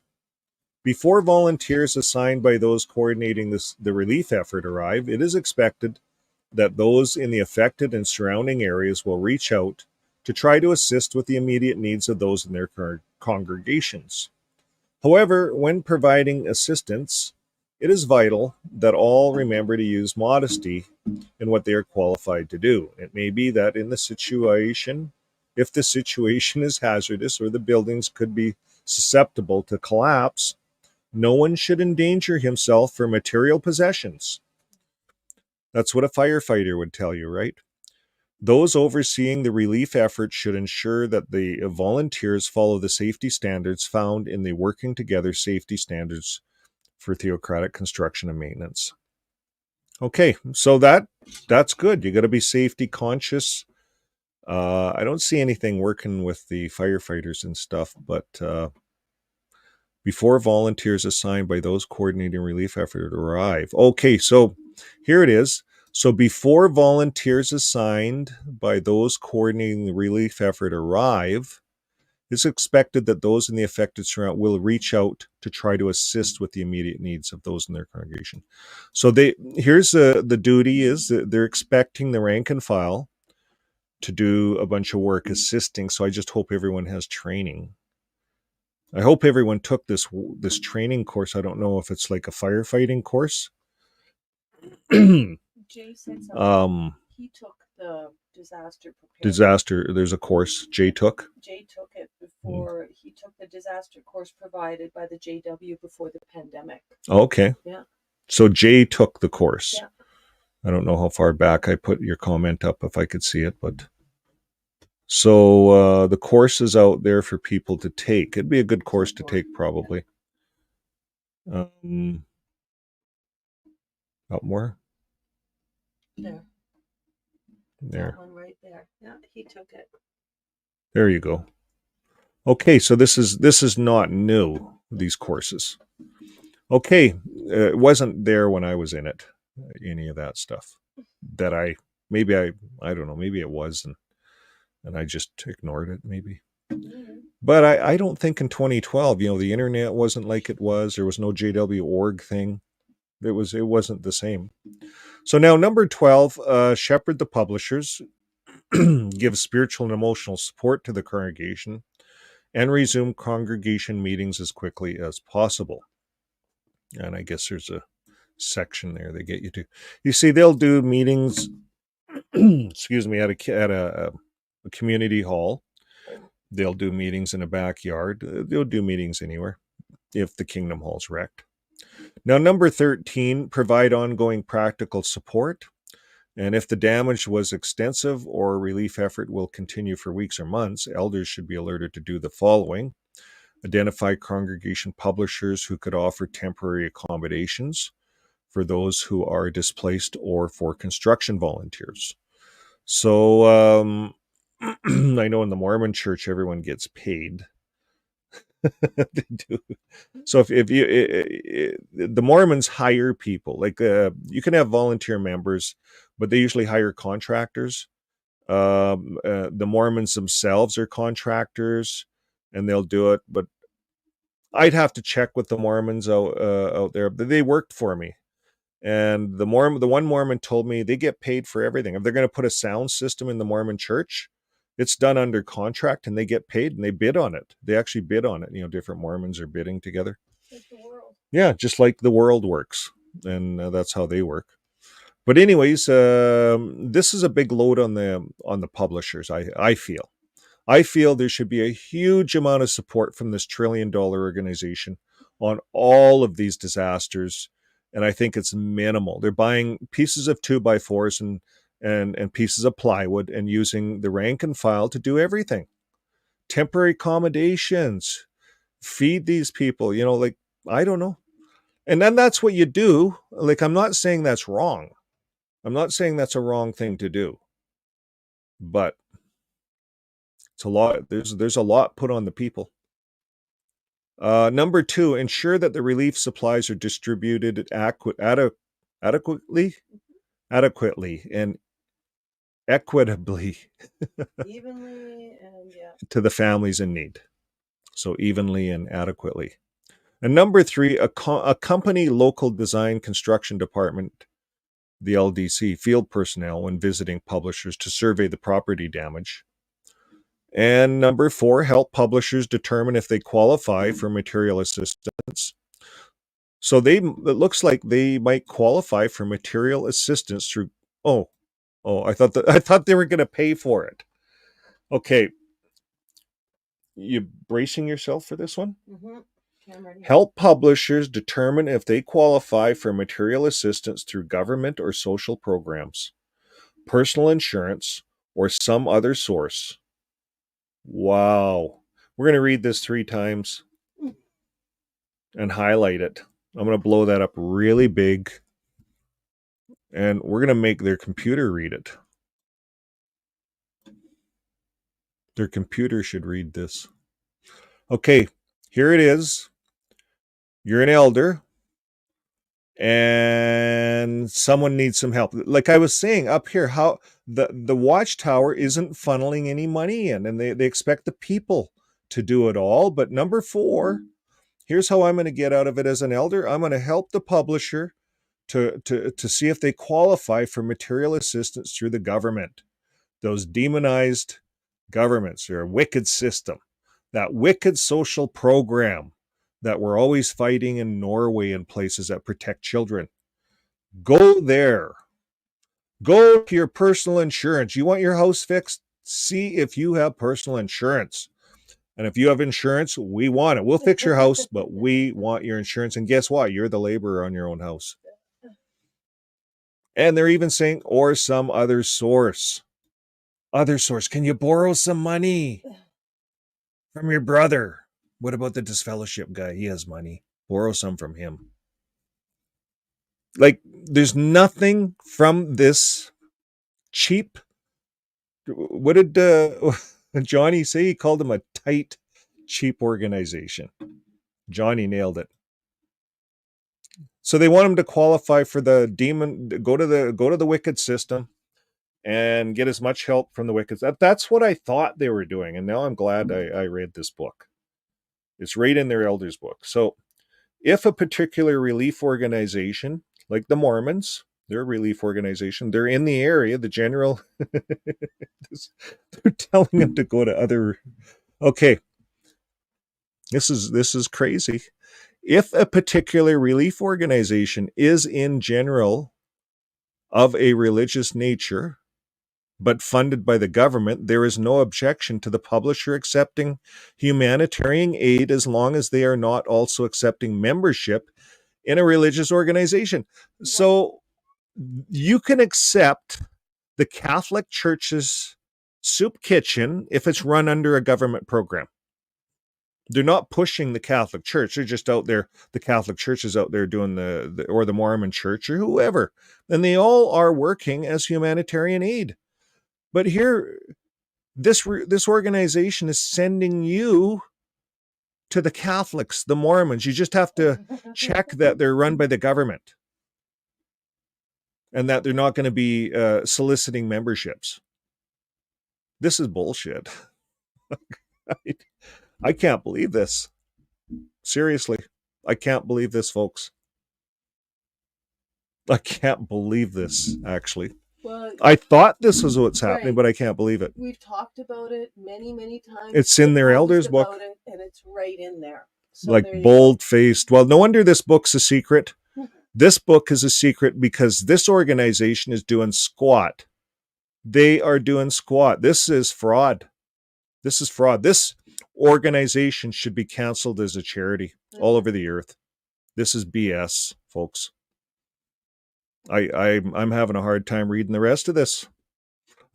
Before volunteers assigned by those coordinating the relief effort arrive, it is expected that those in the affected and surrounding areas will reach out to try to assist with the immediate needs of those in their congregations. However, when providing assistance, it is vital that all remember to use modesty in what they are qualified to do. It may be that if the situation is hazardous or the buildings could be susceptible to collapse, no one should endanger himself for material possessions. That's what a firefighter would tell you, right? Those overseeing the relief effort should ensure that the volunteers follow the safety standards found in the Working Together Safety Standards for Theocratic Construction and Maintenance. Okay, so that's good. You got to be safety conscious. I don't see anything working with the firefighters and stuff, but before volunteers assigned by those coordinating relief effort arrive. Okay, so here it is. So before volunteers assigned by those coordinating the relief effort arrive, it's expected that those in the affected surround will reach out to try to assist with the immediate needs of those in their congregation. So here's the duty is that they're expecting the rank and file to do a bunch of work assisting. So I just hope everyone has training. I hope everyone took this training course. I don't know if it's like a firefighting course. Jay said something. He took the disaster preparedness. There's a course Jay took. Jay took it before he took the disaster course provided by the JW before the pandemic. Okay. Yeah. So Jay took the course. Yeah. I don't know how far back I put your comment up if I could see it, but so the course is out there for people to take. It'd be a good course to take probably. Up more? There. There. That one right there. Yeah, he took it. There you go. Okay, so this is not new, these courses. Okay, it wasn't there when I was in it, any of that stuff. That I don't know, maybe it was and I just ignored it maybe. Mm-hmm. But I don't think in 2012, the internet wasn't like it was. There was no JW.org thing. It wasn't the same. So now number 12, shepherd the publishers, give spiritual and emotional support to the congregation, and resume congregation meetings as quickly as possible. And I guess there's a section there they get you to. You see, they'll do meetings, excuse me, at a community hall. They'll do meetings in a backyard. They'll do meetings anywhere if the kingdom hall's wrecked. Now, number 13, provide ongoing practical support. And if the damage was extensive or relief effort will continue for weeks or months, elders should be alerted to do the following: identify congregation publishers who could offer temporary accommodations for those who are displaced or for construction volunteers. So I know in the Mormon church, everyone gets paid. They do. So if you the Mormons hire people, like you can have volunteer members, but they usually hire contractors. The Mormons themselves are contractors, and they'll do it. But I'd have to check with the Mormons out there. They worked for me, and the one Mormon told me they get paid for everything. If they're going to put a sound system in the Mormon church, it's done under contract, and they get paid, and they bid on it. They actually bid on it. You know, different Mormons are bidding together. Like the world. Yeah, just like the world works, and that's how they work. But anyways, this is a big load on the publishers. I feel there should be a huge amount of support from this $1 trillion organization on all of these disasters, and I think it's minimal. They're buying pieces of 2x4s and pieces of plywood and using the rank and file to do everything. Temporary accommodations, feed these people. You know, like, I don't know. And then that's what you do. Like, I'm not saying that's wrong. I'm not saying that's a wrong thing to do, but it's a lot. There's a lot put on the people. Number 2, ensure that the relief supplies are distributed adequately and equitably Evenly and yeah. to the families in need. So evenly and adequately. And number 3, accompany local design construction department, the LDC, field personnel when visiting publishers to survey the property damage. And number 4, help publishers determine if they qualify for material assistance. So it looks like they might qualify for material assistance through. I thought they were going to pay for it. Okay, you bracing yourself for this one? Mm-hmm. I'm ready. Help publishers determine if they qualify for material assistance through government or social programs, personal insurance, or some other source. Wow. We're going to read this 3 times and highlight it. I'm going to blow that up really big, and we're going to make their computer read it. Their computer should read this. Okay, here it is. You're an elder, and someone needs some help. Like I was saying up here, how the watchtower isn't funneling any money in, and they expect the people to do it all. But number 4, here's how I'm going to get out of it as an elder. I'm going to help the publisher to see if they qualify for material assistance through the government. Those demonized governments, or a wicked system, that wicked social program that we're always fighting in Norway and places that protect children. Go there. Go to your personal insurance. You want your house fixed? See if you have personal insurance. And if you have insurance, we want it. We'll fix your house, but we want your insurance. And guess what? You're the laborer on your own house. And they're even saying, or some other source. Other source. Can you borrow some money from your brother? What about the disfellowship guy? He has money. Borrow some from him. Like, there's nothing from this cheap. What did Johnny say? He called him a tight, cheap organization. Johnny nailed it. So they want him to qualify for the demon, go to the wicked system and get as much help from the wicked. That's what I thought they were doing. And now I'm glad I read this book. It's right in their elders book. So if a particular relief organization, like the Mormons, they're a relief organization, they're in the area, the general, they're telling them to go to other. Okay. This is crazy. If a particular relief organization is in general of a religious nature, but funded by the government, there is no objection to the publisher accepting humanitarian aid as long as they are not also accepting membership in a religious organization. So you can accept the Catholic Church's soup kitchen if it's run under a government program. They're not pushing the Catholic Church. They're just out there. The Catholic Church is out there doing or the Mormon Church or whoever. And they all are working as humanitarian aid. But here, this organization is sending you to the Catholics, the Mormons. You just have to check that they're run by the government and that they're not going to be soliciting memberships. This is bullshit. I can't believe this. Seriously, I can't believe this, folks. I can't believe this, actually. Well, I thought this was what's happening, right. But I can't believe it. We've talked about it many, many times. It's in their elders book. It, and it's right in there. So like bold-faced. Well, no wonder this book's a secret. This book is a secret because this organization is doing squat. They are doing squat. This is fraud. This is fraud. This organization should be canceled as a charity all over the earth. This is BS, folks. I'm having a hard time reading the rest of this.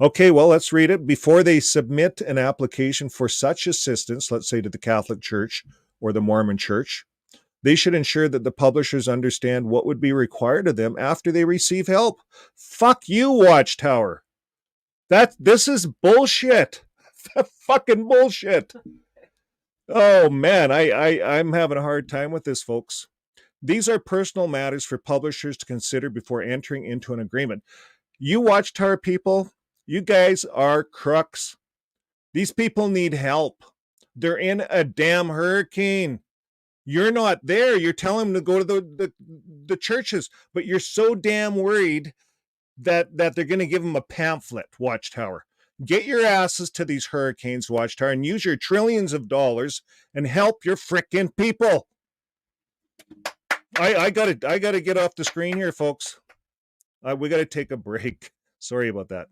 Okay, well, let's read it. Before they submit an application for such assistance, let's say to the Catholic Church or the Mormon Church, they should ensure that the publishers understand what would be required of them after they receive help. Fuck you, Watchtower. This is bullshit. Fucking bullshit. Oh man, I'm having a hard time with this, folks. These are personal matters for publishers to consider before entering into an agreement. You Watchtower people, you guys are crooks. These people need help. They're in a damn hurricane. You're not there. You're telling them to go to the churches, but you're so damn worried that they're going to give them a pamphlet, Watchtower. Get your asses to these hurricanes, Watchtower, and use your trillions of dollars and help your frickin' people. I gotta get off the screen here, folks. We gotta take a break. Sorry about that.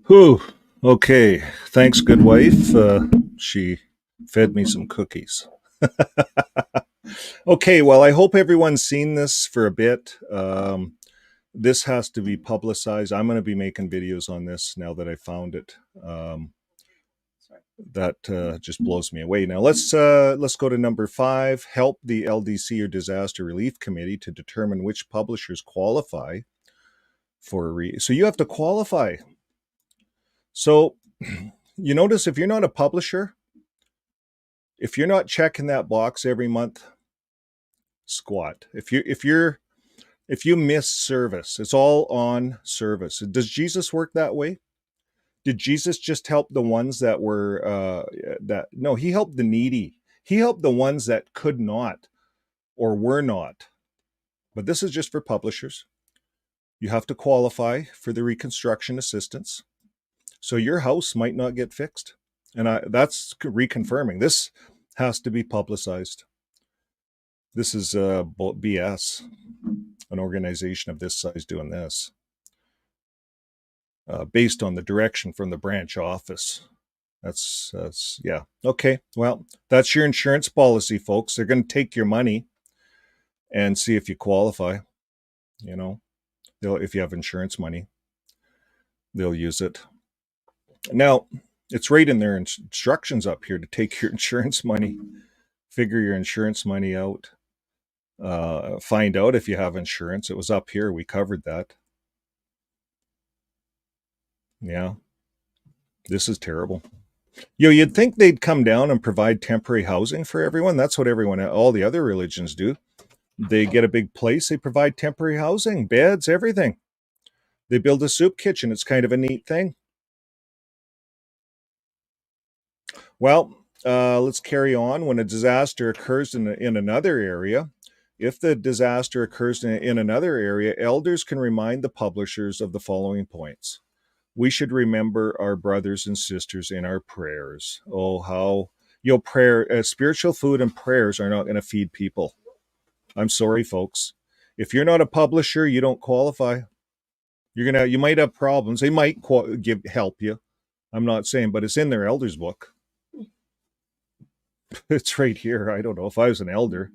Whew. Okay. Thanks, good wife. She fed me some cookies. Okay. Well, I hope everyone's seen this for a bit. This has to be publicized. I'm going to be making videos on this now that I found it. That just blows me away. Now let's go to number 5. Help the LDC or Disaster Relief Committee to determine which publishers qualify for so you have to qualify. So you notice if you're not a publisher, if you're not checking that box every month, squat. If you miss service, it's all on service. Does Jesus work that way? Did Jesus just help the ones that were no, he helped the needy. He helped the ones that could not or were not. But this is just for publishers. You have to qualify for the reconstruction assistance. So your house might not get fixed. And that's reconfirming. This has to be publicized. This is BS. An organization of this size doing this. Based on the direction from the branch office. That's yeah. Okay, well, that's your insurance policy, folks. They're going to take your money and see if you qualify. You know, if you have insurance money, they'll use it. Now, it's right in their instructions up here to take your insurance money, figure your insurance money out, find out if you have insurance. It was up here. We covered that. Yeah. This is terrible. You'd think they'd come down and provide temporary housing for everyone. That's what all the other religions do. They get a big place, they provide temporary housing, beds, everything. They build a soup kitchen. It's kind of a neat thing. Well, let's carry on. When a disaster occurs in another area, if the disaster occurs in another area, elders can remind the publishers of the following points. We should remember our brothers and sisters in our prayers. Oh, how spiritual food and prayers are not going to feed people. I'm sorry, folks. If you're not a publisher, you don't qualify. You might have problems. They might help you. I'm not saying, but it's in their elders book. It's right here. I don't know. If I was an elder,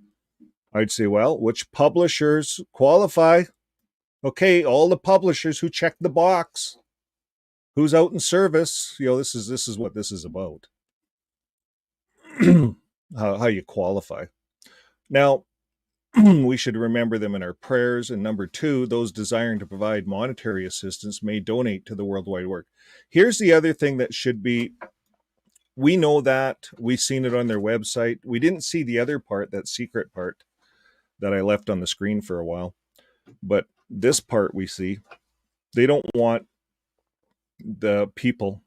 I'd say, well, which publishers qualify? Okay, all the publishers who check the box. Who's out in service? This is what this is about. how you qualify. Now, we should remember them in our prayers. And number 2, those desiring to provide monetary assistance may donate to the worldwide work. Here's the other thing that should be. We know that. We've seen it on their website. We didn't see the other part, that secret part that I left on the screen for a while. But this part we see. They don't want the people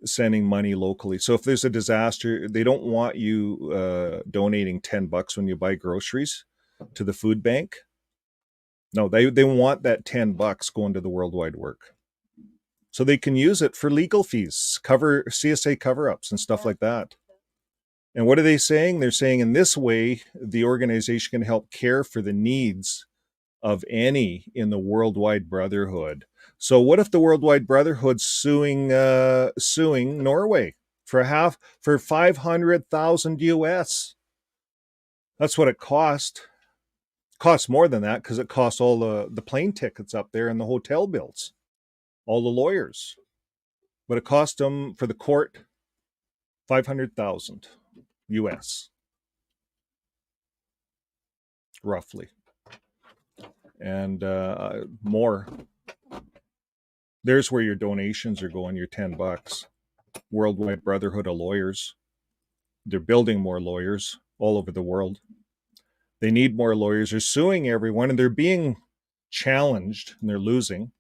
sending money locally. So if there's a disaster, they don't want you donating $10 when you buy groceries to the food bank. No, they want that $10 going to the worldwide work. So they can use it for legal fees, cover CSA cover-ups and stuff like that. And what are they saying? They're saying in this way, the organization can help care for the needs of any in the worldwide brotherhood. So what if the worldwide brotherhood's suing Norway for 500,000 US? That's what it cost. It costs more than that because it costs all the plane tickets up there and the hotel bills, all the lawyers. But it cost them for the court 500,000 US. roughly. And more. There's where your donations are going, your $10. Worldwide Brotherhood of Lawyers. They're building more lawyers all over the world. They need more lawyers. They're suing everyone, and they're being challenged, and they're losing.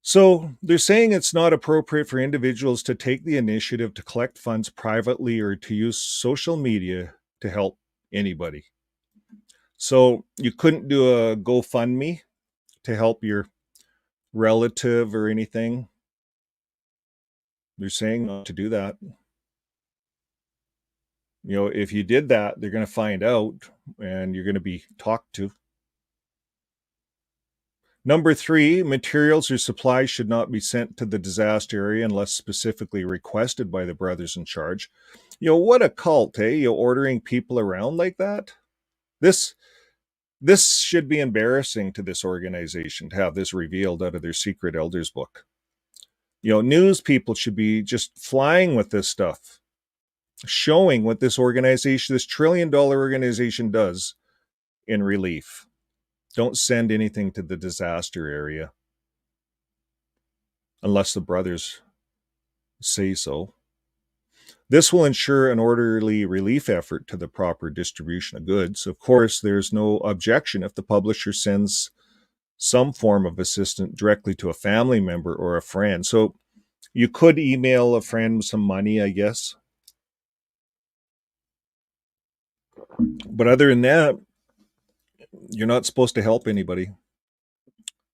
So they're saying it's not appropriate for individuals to take the initiative to collect funds privately or to use social media to help anybody. So you couldn't do a GoFundMe to help your relative or anything. They're saying not to do that. You know, if you did that, they're going to find out and you're going to be talked to. Number 3, materials or supplies should not be sent to the disaster area unless specifically requested by the brothers in charge. You know, what a cult, eh? You ordering people around like that? This should be embarrassing to this organization to have this revealed out of their secret elders book. You know, news people should be just flying with this stuff, showing what this organization, this $1 trillion organization does in relief. Don't send anything to the disaster area unless the brothers say so. This will ensure an orderly relief effort to the proper distribution of goods. Of course, there's no objection if the publisher sends some form of assistance directly to a family member or a friend. So you could email a friend some money, I guess. But other than that, you're not supposed to help anybody.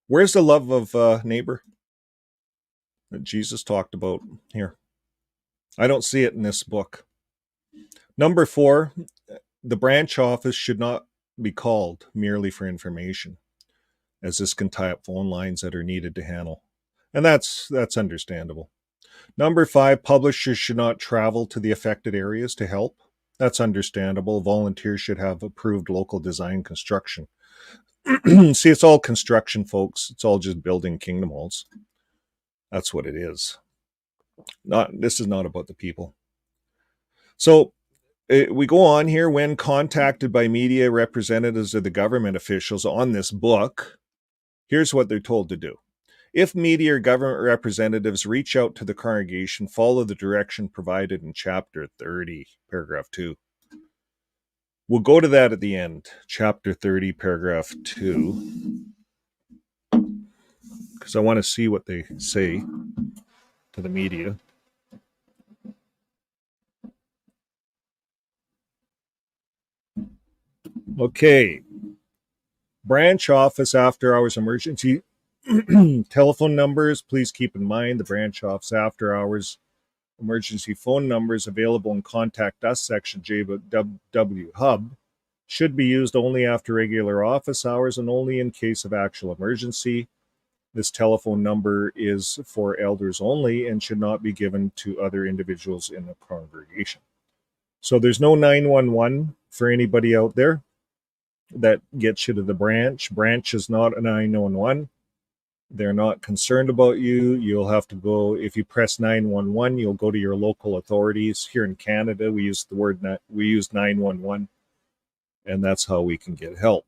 Where's the love of neighbor that Jesus talked about here? I don't see it in this book. Number 4, the branch office should not be called merely for information, as this can tie up phone lines that are needed to handle. And that's understandable. Number 5, publishers should not travel to the affected areas to help. That's understandable. Volunteers should have approved local design construction. See, it's all construction, folks. It's all just building kingdom halls. That's what it is. This is not about the people. So we go on here. When contacted by media representatives or the government officials on this book, here's what they're told to do. If media or government representatives reach out to the congregation, follow the direction provided in chapter 30, paragraph 2. We'll go to that at the end, chapter 30, paragraph 2, because I want to see what they say to the media. Okay. Branch office after hours emergency telephone numbers. Please keep in mind the branch office after hours emergency phone numbers available in Contact Us section JW Hub should be used only after regular office hours and only in case of actual emergency. This telephone number is for elders only and should not be given to other individuals in the congregation. So there's no 911 for anybody out there that gets you to the branch. Branch is not a 911. They're not concerned about you. You'll have to go, if you press 911, you'll go to your local authorities. Here in Canada, we use 911, and that's how we can get help.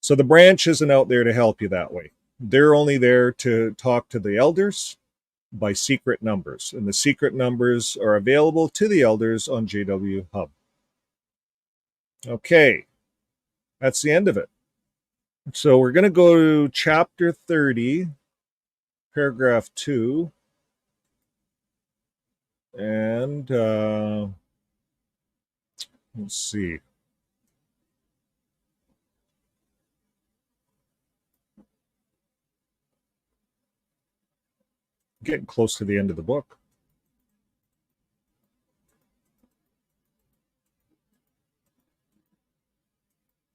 So the branch isn't out there to help you that way. They're only there to talk to the elders by secret numbers, and the secret numbers are available to the elders on JW Hub. Okay, that's the end of it. So we're going to go to chapter 30, paragraph 2, and let's see. Getting close to the end of the book.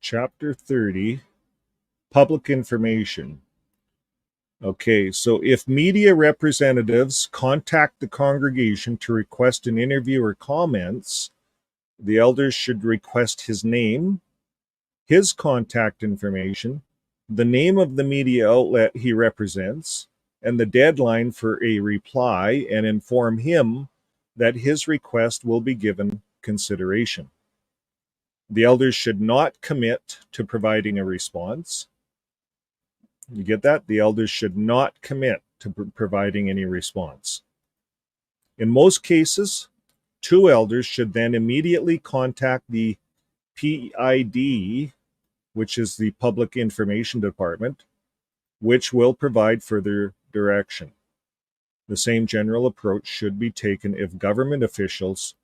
Chapter 30, public information. Okay, so if media representatives contact the congregation to request an interview or comments, the elders should request his name, his contact information, the name of the media outlet he represents, and the deadline for a reply, and inform him that his request will be given consideration. The elders should not commit to providing a response. You get that? The elders should not commit to providing any response. In most cases, 2 elders should then immediately contact the PID, which is the Public Information Department, which will provide further direction. The same general approach should be taken if government officials,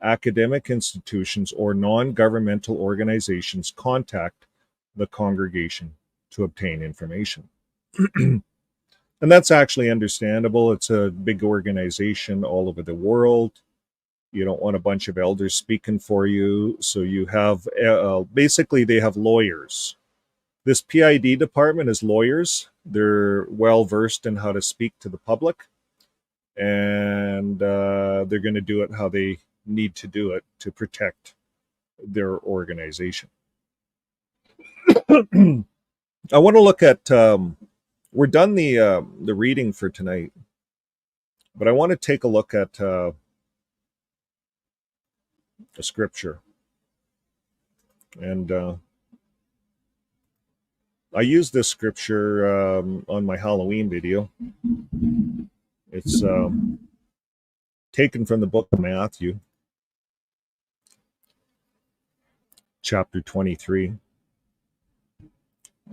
academic institutions, or non-governmental organizations contact the congregation to obtain information. And that's actually understandable. It's a big organization all over the world. You don't want a bunch of elders speaking for you. So you have, basically, they have lawyers. This PID department is lawyers. They're well versed in how to speak to the public. And they're going to do it how they need to do it to protect their organization. I want to look at, we're done the reading for tonight, but I want to take a look at a scripture. And I used this scripture on my Halloween video. It's taken from the book of Matthew, chapter 23.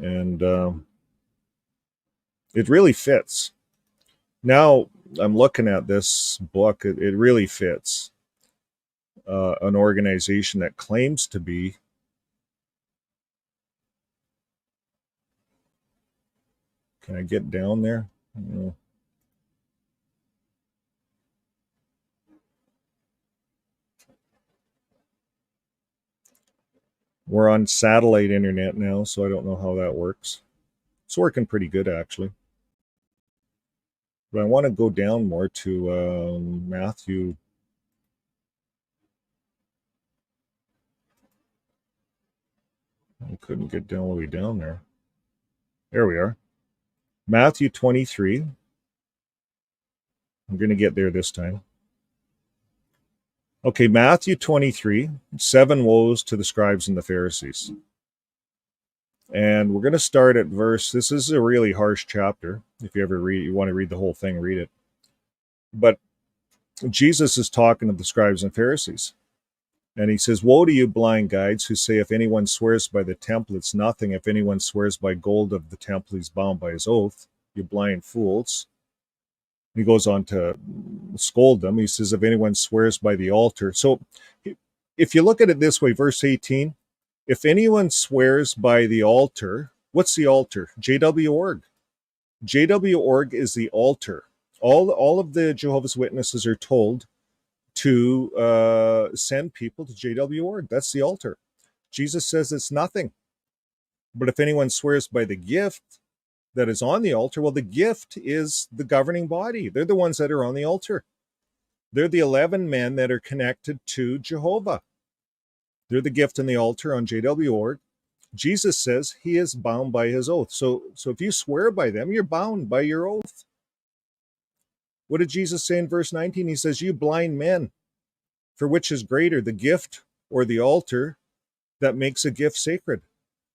And it really fits. Now I'm looking at this book, it really fits. An organization that claims to be Can I get down there? No. We're on satellite internet now, so I don't know how that works. It's working pretty good, actually. But I want to go down more to Matthew. I couldn't get down all the way down there. There we are. Matthew 23. I'm going to get there this time. Okay, Matthew 23, 7 woes to the scribes and the Pharisees. And we're going to start at verse, this is a really harsh chapter. If you want to read the whole thing, read it. But Jesus is talking to the scribes and Pharisees. And he says, "Woe to you, blind guides, who say, if anyone swears by the temple, it's nothing. If anyone swears by gold of the temple, he's bound by his oath. You blind fools." He goes on to scold them. He says, if anyone swears by the altar. So if you look at it this way, verse 18, if anyone swears by the altar, what's the altar? JW.org. JW.org is the altar. All of the Jehovah's Witnesses are told to send people to JW.org. That's the altar. Jesus says it's nothing. But if anyone swears by the gift that is on the altar, well, the gift is the governing body. They're the ones that are on the altar. They're the 11 men that are connected to Jehovah. They're the gift and the altar on JW.org. Jesus says he is bound by his oath. So if you swear by them, you're bound by your oath. What did Jesus say in verse 19? He says, you blind men, for which is greater, the gift or the altar that makes a gift sacred?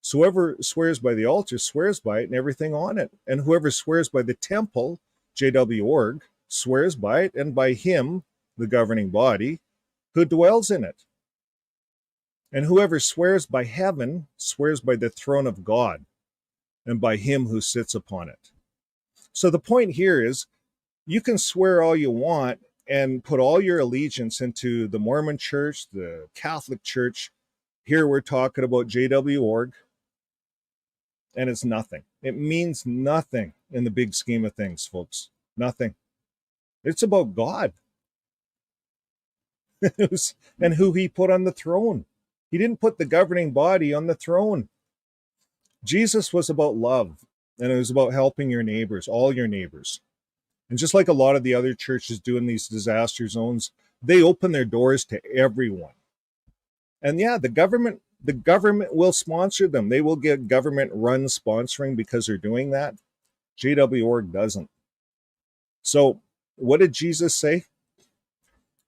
So whoever swears by the altar swears by it and everything on it. And whoever swears by the temple, JW.org, swears by it and by him, the governing body, who dwells in it. And whoever swears by heaven swears by the throne of God and by him who sits upon it. So the point here is, you can swear all you want and put all your allegiance into the Mormon church, the Catholic church. Here we're talking about JW.org, and it's nothing. It means nothing in the big scheme of things, folks. Nothing. It's about God and who he put on the throne. He didn't put the governing body on the throne. Jesus was about love, and it was about helping your neighbors, all your neighbors. And just like a lot of the other churches do in these disaster zones, they open their doors to everyone. And yeah, the government will sponsor them. They will get government-run sponsoring because they're doing that. JW.org doesn't. So what did Jesus say?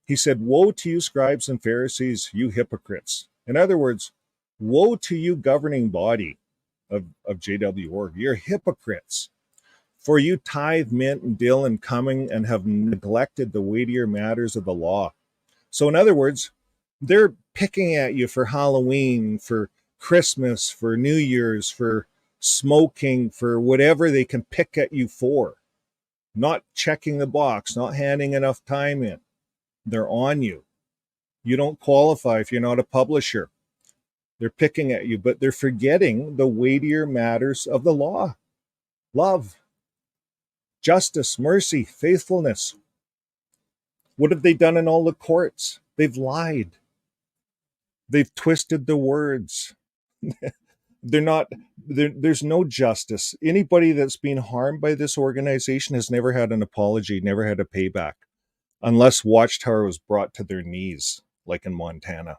He said, woe to you, scribes and Pharisees, you hypocrites. In other words, Woe to you, governing body of JW.org. You're hypocrites. For you tithe mint and dill and cumming and have neglected the weightier matters of the law. So in other words, they're picking at you for Halloween, for Christmas, for New Year's, for smoking, for whatever they can pick at you for. Not checking the box, not handing enough time in. They're on you. You don't qualify if you're not a publisher. They're picking at you, but they're forgetting the weightier matters of the law. Love, justice, mercy, faithfulness. What have they done in all the courts? They've lied. They've twisted the words. There's no justice. Anybody that's been harmed by this organization has never had an apology, never had a payback, unless Watchtower was brought to their knees, like in Montana.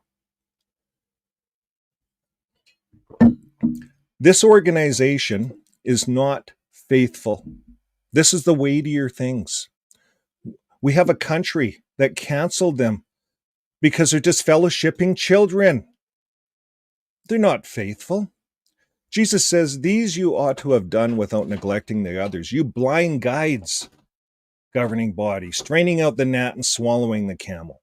This organization is not faithful. This is the weightier things. We have a country that canceled them because they're just fellowshipping children. They're not faithful. Jesus says, these you ought to have done without neglecting the others. You blind guides, governing body, straining out the gnat and swallowing the camel.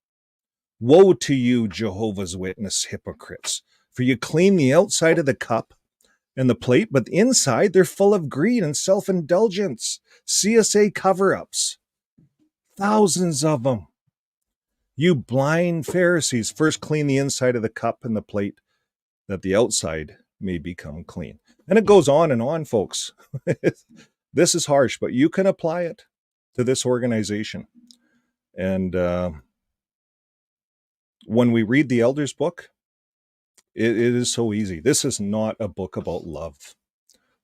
Woe to you, Jehovah's Witness hypocrites, for you clean the outside of the cup and the plate, but inside they're full of greed and self-indulgence, CSA cover-ups. Thousands of them. You blind Pharisees, first clean the inside of the cup and the plate, that the outside may become clean. And it goes on, folks. This is harsh, but you can apply it to this organization. And when we read the Elders book, it is so easy. This is not a book about love.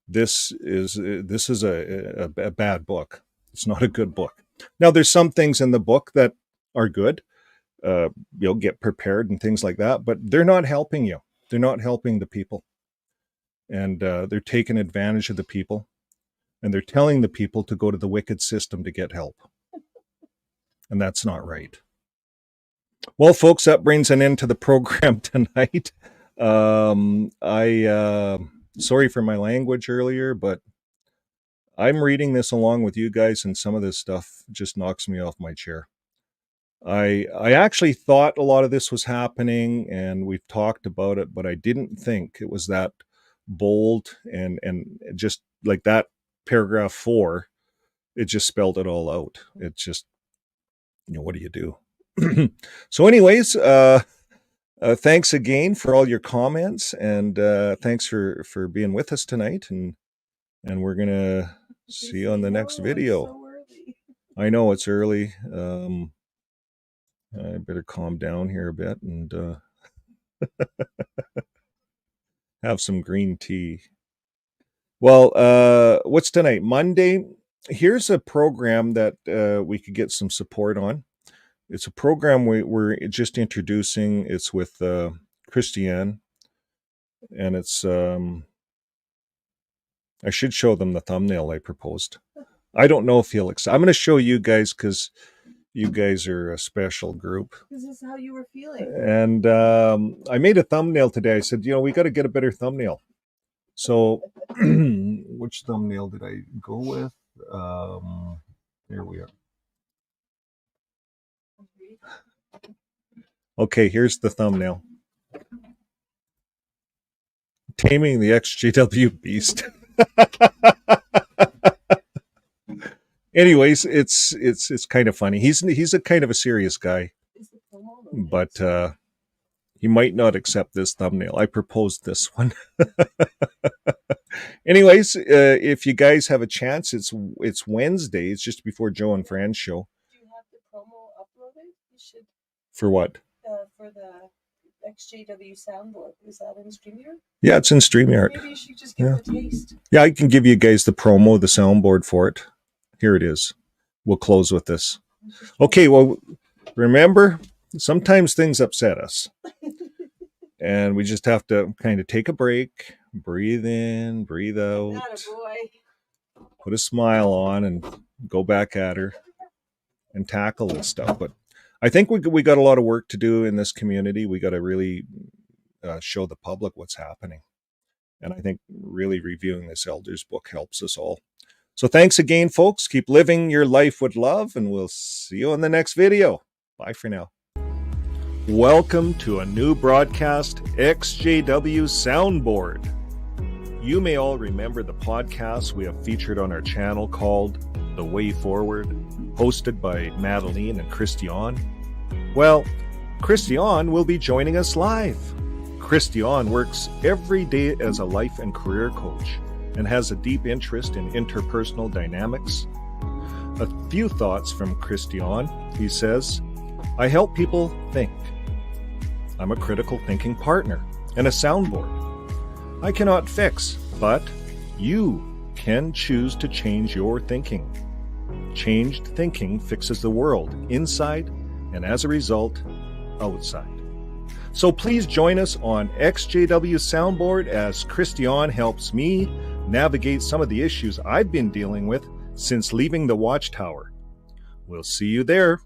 This is a bad book. It's not a good book. Now, there's some things in the book that are good. You'll get prepared and things like that, but they're not helping you. They're not helping the people. And they're taking advantage of the people. And they're telling the people to go to the wicked system to get help. And that's not right. Well, folks, that brings an end to the program tonight. Sorry for my language earlier, but I'm reading this along with you guys, and some of this stuff just knocks me off my chair. I actually thought a lot of this was happening, and we've talked about it, but I didn't think it was that bold and just like that paragraph 4, it just spelled it all out. It's just, what do you do? So anyways, thanks again for all your comments, and thanks for being with us tonight, and we're gonna see you on the next video. So I know it's early. I better calm down here a bit and have some green tea. Well, what's tonight? Monday. Here's a program that we could get some support on. It's a program we're just introducing. It's with Christiane, and it's I should show them the thumbnail I proposed. I don't know if he'll accept. I'm going to show you guys because you guys are a special group. This is how you were feeling. And I made a thumbnail today. I said, we got to get a better thumbnail. So which thumbnail did I go with? Here we are. Okay, here's the thumbnail. Taming the XJW Beast. Anyways, it's kind of funny. He's a kind of a serious guy, but he might not accept this thumbnail. I proposed this one. Anyways, if you guys have a chance, it's Wednesday. It's just before Joe and Fran's show. Do you have the promo uploaded? You should. For what? For the XJW soundboard. Is that in StreamYard? Yeah, it's in StreamYard. Maybe you should just give it a taste. Yeah, I can give you guys the promo, the soundboard for it. Here it is. We'll close with this. Okay, well, remember, sometimes things upset us. And we just have to kind of take a break, breathe in, breathe out, Attaboy. put a smile on, and go back at her and tackle this stuff. But I think we got a lot of work to do in this community. We got to really show the public what's happening. And I think really reviewing this Elders book helps us all. So thanks again, folks. Keep living your life with love, and we'll see you in the next video. Bye for now. Welcome to a new broadcast, XJW Soundboard. You may all remember the podcast we have featured on our channel called The Way Forward, hosted by Madeline and Christian. Well, Christian will be joining us live. Christian works every day as a life and career coach and has a deep interest in interpersonal dynamics. A few thoughts from Christian. He says, I help people think. I'm a critical thinking partner and a soundboard. I cannot fix, but you can choose to change your thinking. Changed thinking fixes the world, inside, and as a result, outside. So please join us on XJW Soundboard as Christian helps me navigate some of the issues I've been dealing with since leaving the Watchtower. We'll see you there.